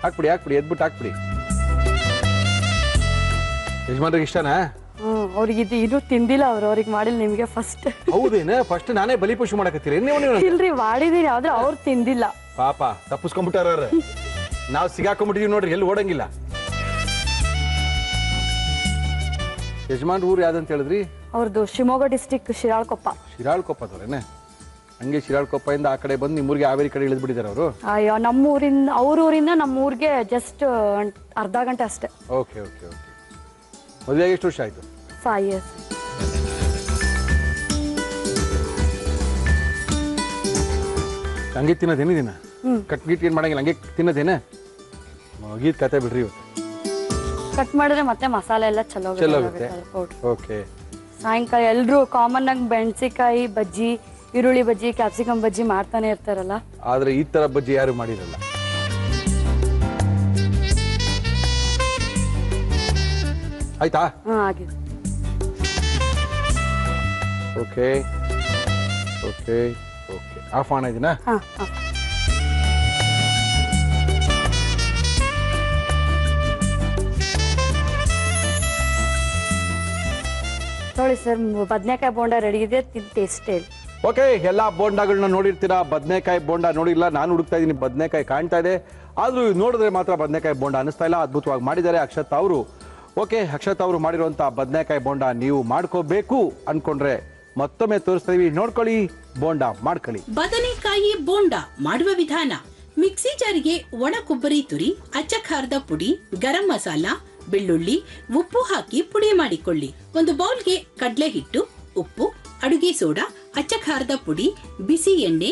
ಹಾಕ್ಬಿಡಿ ಎದ್ಬಿಟ್ಟು ಹಾಕ್ಬಿಡಿ. ಯಜಮಾನ್ರಿಗೆ ಇಷ್ಟನಾ? ಅವ್ರಿಗೆ ಇದು ತಿಂದಿಲ್ಲ, ಅವ್ರಿಗೆ ಮಾಡಿಲ್ಲ. ನಿಮ್ಗೆ ಫಸ್ಟ್. ಹೌದೇನ? ಫಸ್ಟ್ ನಾನೇ ಬಲಿಪಶು ಮಾಡಕತ್ತೀರಿ ನೀವು? ಇಲ್ರಿ, ಮಾಡಿದೀನಿ, ಆದ್ರೆ ಅವ್ರು ತಿಂದಿಲ್ಲ. ಪಾಪ, ತಪ್ಪಿಸ್ಕೊಂಡ್ಬಿಟ್ಟಾರ. ನಾವು ಸಿಗಾಕೊಂಡ್ಬಿಟ್ಟಿದೀವಿ ನೋಡ್ರಿ, ಎಲ್ಲಿ ಓಡಂಗಿಲ್ಲ. ಯಜಮಾನ್ ಊರು ಯಾವ್ದಂತ ಹೇಳಿದ್ರಿ? ಅವ್ರದ್ದು ಶಿವಮೊಗ್ಗ ಡಿಸ್ಟಿಕ್, ಶಿರಾಳಕೊಪ್ಪ. ಶಿರಾಳಕೊಪ್ಪದವ್ರೇನೆ? ಹಂಗೆ ಶಿರಾಳಕೊಪ್ಪದಿಂದ ಆ ಕಡೆ ಬಂದು ನಿಮ್ಮೂರಿಗೆ ಹಾವೇರಿ ಕಡೆ ಇಳಿದ್ ಬಿಟ್ಟಿದ್ದಾರೆ ಅವರು? ಅಯ್ಯೋ, ನಮ್ಮೂರಿಂದ, ಅವ್ರ ಊರಿಂದ ನಮ್ಮೂರಿಗೆ ಜಸ್ಟ್ ಅರ್ಧ ಗಂಟೆ ಅಷ್ಟೇ. Okay okay okay. ಮದುವೆಗೆ ಎಷ್ಟು ವರ್ಷ ಆಯ್ತು? 5 years. ಹಂಗೆ ತಿನ್ನೋದೇನು ದಿನ? ಕಟ್ ಗಿಟ್ ಏನ್ ಮಾಡಂಗಿಲ್ಲ, ಹಂಗೆ ತಿನ್ನೋದೇನೆ? ಮುಗೀತ್ ಕತೆ ಬಿಡ್ರಿ. ಇವತ್ತು ಕಟ್ ಮಾಡಿದ್ರೆ ಮತ್ತೆ ಮಸಾಲೆ ಎಲ್ಲ ಚಲೋ ಆಗುತ್ತೆ. ಓಕೆ. ಸಾಯಂಕಾಲ ಎಲ್ರು ಕಾಮನ್ ಆಗಿ ಮೆಣಸಿಕಾಯಿ ಬಜ್ಜಿ, ಈರುಳ್ಳಿ ಬಜ್ಜಿ, ಕ್ಯಾಪ್ಸಿಕಮ್ ಬಜ್ಜಿ ಮಾಡ್ತಾನೆ ಇರ್ತಾರಲ್ಲ. ಆದ್ರೆ ಈ ತರ ಬಜ್ಜಿ ಯಾರು ಮಾಡಿರಲ್ಲ. ಆಯ್ತಾ? ಆಗಿದೆ. Okay okay okay. Off on ಇದೀನಾ? ನೋಡಿ ಸರ್, ಬದನೆಕಾಯಿ ಬೋಂಡ ರೆಡಿ ಇದೆ, ಟೇಸ್ಟ್ ಹೇಳಿ. ಓಕೆ, ಎಲ್ಲಾ ಬೋಂಡಗಳನ್ನ ನೋಡಿರ್ತೀರಾ, ಬದನೆಕಾಯಿ ಬೋಂಡ ನೋಡಿಲ್ಲ. ನಾನು ಹುಡುಕ್ತಾ ಇದ್ದೀನಿ, ಬದನೆಕಾಯಿ ಕಾಣ್ತಾ ಇದೆ, ಆದ್ರೂ ನೋಡಿದ್ರೆ ಮಾತ್ರ ಬದನೆಕಾಯಿ ಬೋಂಡ ಅನಿಸ್ತಾ ಇಲ್ಲ. ಅದ್ಭುತವಾಗಿ ಮಾಡಿದ್ದಾರೆ ಅಕ್ಷತಾ ಅವರು. ಓಕೆ, ಅಕ್ಷತಾ ಅವರು ಮಾಡಿರುವಂತ ಬದನೆಕಾಯಿ ಬೋಂಡ ನೀವು ಮಾಡ್ಕೋಬೇಕು ಅನ್ಕೊಂಡ್ರೆ ಮತ್ತೊಮ್ಮೆ ತೋರಿಸ್ತೀವಿ, ನೋಡ್ಕೊಳ್ಳಿ, ಬೋಂಡ ಮಾಡ್ಕೊಳ್ಳಿ. ಬದನೆಕಾಯಿ ಬೋಂಡ ಮಾಡುವ ವಿಧಾನ: ಮಿಕ್ಸಿ ಜಾರಿಗೆ ಒಣ ಕೊಬ್ಬರಿ ತುರಿ, ಅಚ್ಚ ಖಾರದ ಪುಡಿ, ಗರಂ ಮಸಾಲ, ಬೆಳ್ಳುಳ್ಳಿ, ಉಪ್ಪು ಹಾಕಿ ಪುಡಿ ಮಾಡಿಕೊಳ್ಳಿ. ಒಂದು ಬೌಲ್ಗೆ ಕಡಲೆ ಹಿಟ್ಟು, ಉಪ್ಪು, ಅಡುಗೆ ಸೋಡಾ, ಅಚ್ಚ ಖಾರದ ಪುಡಿ, ಬಿಸಿ ಎಣ್ಣೆ,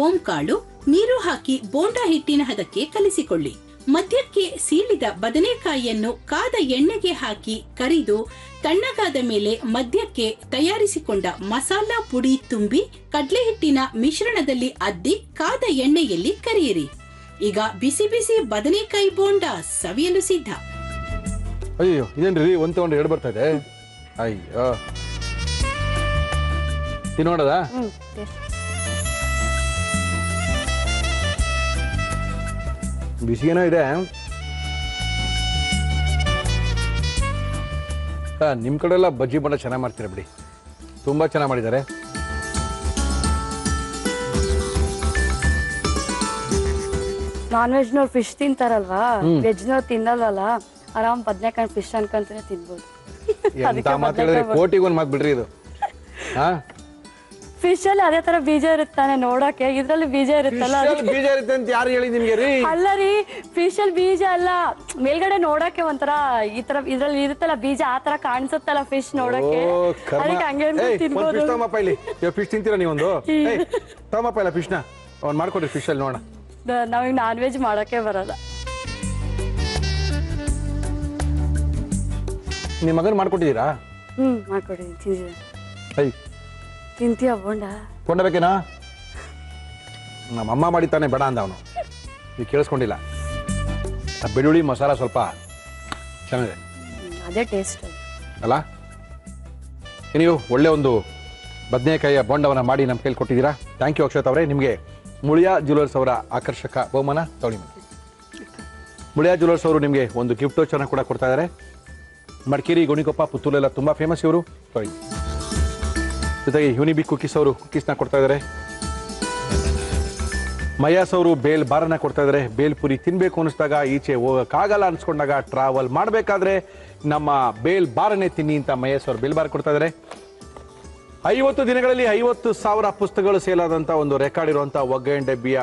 ಓಂಕಾಳು, ನೀರು ಹಾಕಿ ಬೋಂಡ ಹಿಟ್ಟಿನ ಹದಕ್ಕೆ ಕಲಿಸಿಕೊಳ್ಳಿ. ಮಧ್ಯಕ್ಕೆ ಸೀಳಿದ ಬದನೆಕಾಯಿಯನ್ನು ಕಾದ ಎಣ್ಣೆಗೆ ಹಾಕಿ ಕರಿದು ತಣ್ಣಗಾದ ಮೇಲೆ ಮಧ್ಯಕ್ಕೆ ತಯಾರಿಸಿಕೊಂಡ ಮಸಾಲಾ ಪುಡಿ ತುಂಬಿ ಕಡಲೆ ಹಿಟ್ಟಿನ ಮಿಶ್ರಣದಲ್ಲಿ ಅದ್ದಿ ಕಾದ ಎಣ್ಣೆಯಲ್ಲಿ ಕರಿಯಿರಿ. ಈಗ ಬಿಸಿ ಬಿಸಿ ಬದನೆಕಾಯಿ ಬೋಂಡ ಸವಿಯಲು ಸಿದ್ಧ. ಅಯ್ಯೋ, ಇದೇನ್ರಿ ಒಂದ್ ತಗೊಂಡು 2 ಬರ್ತಾ ಇದೆ. ಅಯ್ಯೋ, ತಿನ್ನೋಣದ? ಬಿಸಿ ಏನೋ ಇದೆ. ನಿಮ್ ಕಡೆ ಎಲ್ಲ ಬಜ್ಜಿ ಬೋಂಡ ಚೆನ್ನಾಗಿ ಮಾಡ್ತೀರಾ ಬಿಡಿ, ತುಂಬಾ ಚೆನ್ನಾಗಿ ಮಾಡಿದ್ದಾರೆ. ನಾನ್ ವೆಜ್ನವ್ರು ಫಿಶ್ ತಿಂತಾರಲ್ವಾ, ವೆಜ್ನವ್ರು ತಿನ್ನಲ್ವಲ್ಲ, ಆರಾಮ್ ಬದನೆಕಾಯಿ ಫಿಶ್ ಅನ್ಕೊಂತಾನೆ ತಿನ್ಬೋದು. ಕೋಟಿಗೊಂದು ಮಾತು ಬಿಡ್ರಿ ಇದು. ಫಿಶ್ ಅಲ್ಲಿ ಅದೇ ತರ ಬೀಜ ಇರುತ್ತಾನೆ ನೋಡಕ್ಕೆ, ಇದ್ರಲ್ಲಿ ಬೀಜ ಇರುತ್ತಲ್ಲ. ಬೀಜ ಇರುತ್ತೆ ಅಂತ ಯಾರು ಹೇಳಿ ನಿಮ್ಗೆ ರೀ? ಅಲ್ಲ ರೀ, ಫಿಶ್ ಅಲ್ಲಿ ಬೀಜ ಅಲ್ಲ, ಮೇಲ್ಗಡೆ ನೋಡಕ್ಕೆ ಒಂಥರ ಈ ತರ ಇದ್ರಲ್ಲಿ ಇರುತ್ತಲ್ಲ ಬೀಜ, ಆ ತರ ಕಾಣಿಸುತ್ತಲ್ಲ ಫಿಶ್ ನೋಡಕ್ಕೆ. ಅದಕ್ಕೆ ಹಂಗೆ ತಿನ್ಬೋದು. ತಮ್ಮಪ್ಪ ಇಲ್ಲಿ ಫಿಶ್ ತಿಂತೀರಾ ನೀವೊಂದು? ತಮ್ಮಪ್ಪ ಇಲ್ಲ ಫಿಶ್ನ ಅವ್ನು ಮಾಡ್ಕೊಡ್ರಿ ಫಿಶ್ ಅಲ್ಲಿ ನೋಡ. ನಾವೀಗ ನಾನ್ ವೆಜ್ ಮಾಡಕ್ಕೆ ಬರಲ್ಲ. ನಿಮ್ಮ ಮಗನ್ ಮಾಡ್ಕೊಟ್ಟಿದ್ದೀರಾ? ಮಾಡ್ಕೊಟ್ಟಿದ್ದೀನಿ. ತಿಂತೀಯ ಬೋಂಡ? ಬೋಂಡ ಬೇಕೇನಾ? ನಮ್ಮ ಅಮ್ಮ ಮಾಡಿತಾನೆ ಬೇಡ ಅಂದ ಅವನು, ನೀವು ಕೇಳಿಸ್ಕೊಂಡಿಲ್ಲ. ಬೆಳ್ಳುಳ್ಳಿ ಮಸಾಲ ಸ್ವಲ್ಪ ಚೆನ್ನಾಗಿದೆ, ಅದೇ ಟೇಸ್ಟ್ ಅಲ್ಲ? ನೀವು ಒಳ್ಳೆ ಒಂದು ಬದನೆಕಾಯಿಯ ಬೋಂಡವನ್ನ ಮಾಡಿ ನಮ್ಮ ಕೈಲಿ ಕೊಟ್ಟಿದ್ದೀರಾ. ಥ್ಯಾಂಕ್ ಯು ಅಕ್ಷತ್ ಅವರೇ. ನಿಮಗೆ ಮುಳಿಯಾ ಜ್ಯುವೆಲರ್ಸ್ ಅವರ ಆಕರ್ಷಕ ಬಹುಮಾನ ತಗೊಳ್ಳಿ. ಮುಳಿಯಾ ಜ್ಯುವೆಲರ್ಸ್ ಅವರು ನಿಮಗೆ ಒಂದು ಗಿಫ್ಟ್ ವೋಚರ್ನ ಕೂಡ ಕೊಡ್ತಾ ಇದ್ದಾರೆ. ಮಡಿಕೇರಿ, ಗೋಣಿಕೊಪ್ಪ, ಪುತ್ತೂರೆಲ್ಲ ತುಂಬ ಫೇಮಸ್ ಇವರು. ಸಾರಿ, ಜೊತೆಗೆ ಯೂನಿಬಿಕ್ ಕುಕೀಸ್ ಅವರು ಕುಕೀಸ್ನ ಕೊಡ್ತಾ ಇದ್ದಾರೆ. ಮಯಾಸ್ ಅವರು ಬೇಲ್ ಬಾರನ್ನ ಕೊಡ್ತಾ ಇದ್ದಾರೆ. ಬೇಲ್ಪುರಿ ತಿನ್ಬೇಕು ಅನಿಸ್ದಾಗ, ಈಚೆ ಹೋಗೋಕ್ಕಾಗಲ್ಲ ಅನ್ಸ್ಕೊಂಡಾಗ, ಟ್ರಾವೆಲ್ ಮಾಡಬೇಕಾದ್ರೆ ನಮ್ಮ ಬೇಲ್ ಬಾರನ್ನೇ ತಿನ್ನಿ ಅಂತ ಮಯಾಸ್ ಅವರು ಬೇಲ್ ಬಾರ್ ಕೊಡ್ತಾ ಇದ್ದಾರೆ. 50 ದಿನಗಳಲ್ಲಿ 50,000 ಪುಸ್ತಕಗಳು ಸೇಲ್ ಆದಂಥ ಒಂದು ರೆಕಾರ್ಡ್ ಇರುವಂಥ ಒಗ್ಗರಣೆ ಡಬ್ಬಿಯ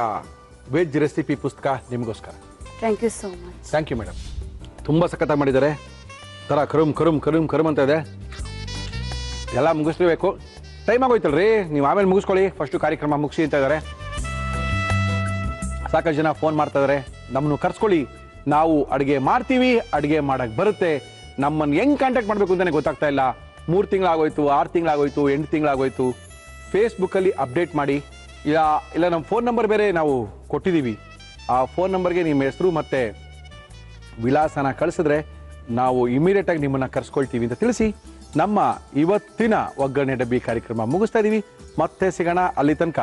ವೆಜ್ ರೆಸಿಪಿ ಪುಸ್ತಕ ನಿಮಗೋಸ್ಕರ. Thank you so much. Thank you madam. ತುಂಬ ಸಖತ್ತಾಗಿ ಮಾಡಿದ್ದಾರೆ. ಥರ ಕರುಮ್ ಅಂತ ಇದೆ. ಎಲ್ಲ ಮುಗಿಸ್ಲೇಬೇಕು, ಟೈಮ್ ಆಗೋಯ್ತಲ್ರಿ. ನೀವು ಆಮೇಲೆ ಮುಗಿಸ್ಕೊಳ್ಳಿ, ಫಸ್ಟು ಕಾರ್ಯಕ್ರಮ ಮುಗಿಸಿ ಅಂತ ಇದ್ದಾರೆ. ಸಾಕಷ್ಟು ಜನ ಫೋನ್ ಮಾಡ್ತಾ ಇದ್ದಾರೆ, ನಮ್ಮನ್ನು ಕರ್ಸ್ಕೊಳ್ಳಿ, ನಾವು ಅಡುಗೆ ಮಾಡ್ತೀವಿ, ಅಡುಗೆ ಮಾಡಕ್ಕೆ ಬರುತ್ತೆ, ನಮ್ಮನ್ನು ಹೆಂಗೆ ಕಾಂಟ್ಯಾಕ್ಟ್ ಮಾಡಬೇಕು ಅಂತಲೇ ಗೊತ್ತಾಗ್ತಾ ಇಲ್ಲ. 3 ತಿಂಗಳಾಗೋಯ್ತು, 6 ತಿಂಗಳಾಗೋಯ್ತು, 8 ತಿಂಗಳಾಗೋಯ್ತು. ಫೇಸ್ಬುಕ್ಕಲ್ಲಿ ಅಪ್ಡೇಟ್ ಮಾಡಿ, ಇಲ್ಲ ನಮ್ಮ ಫೋನ್ ನಂಬರ್ ಬೇರೆ ನಾವು ಕೊಟ್ಟಿದ್ದೀವಿ. ಆ ಫೋನ್ ನಂಬರ್ಗೆ ನಿಮ್ಮ ಹೆಸರು ಮತ್ತು ವಿಳಾಸನ ಕಳಿಸಿದ್ರೆ ನಾವು ಇಮಿಡಿಯೇಟಾಗಿ ನಿಮ್ಮನ್ನು ಕರ್ಸ್ಕೊಳ್ತೀವಿ ಅಂತ ತಿಳಿಸಿ ನಮ್ಮ ಇವತ್ತಿನ ಒಗ್ಗರಣೆ ಡಬ್ಬಿ ಕಾರ್ಯಕ್ರಮ ಮುಗಿಸ್ತಾ ಇದ್ದೀವಿ. ಮತ್ತೆ ಸಿಗೋಣ, ಅಲ್ಲಿ ತನಕ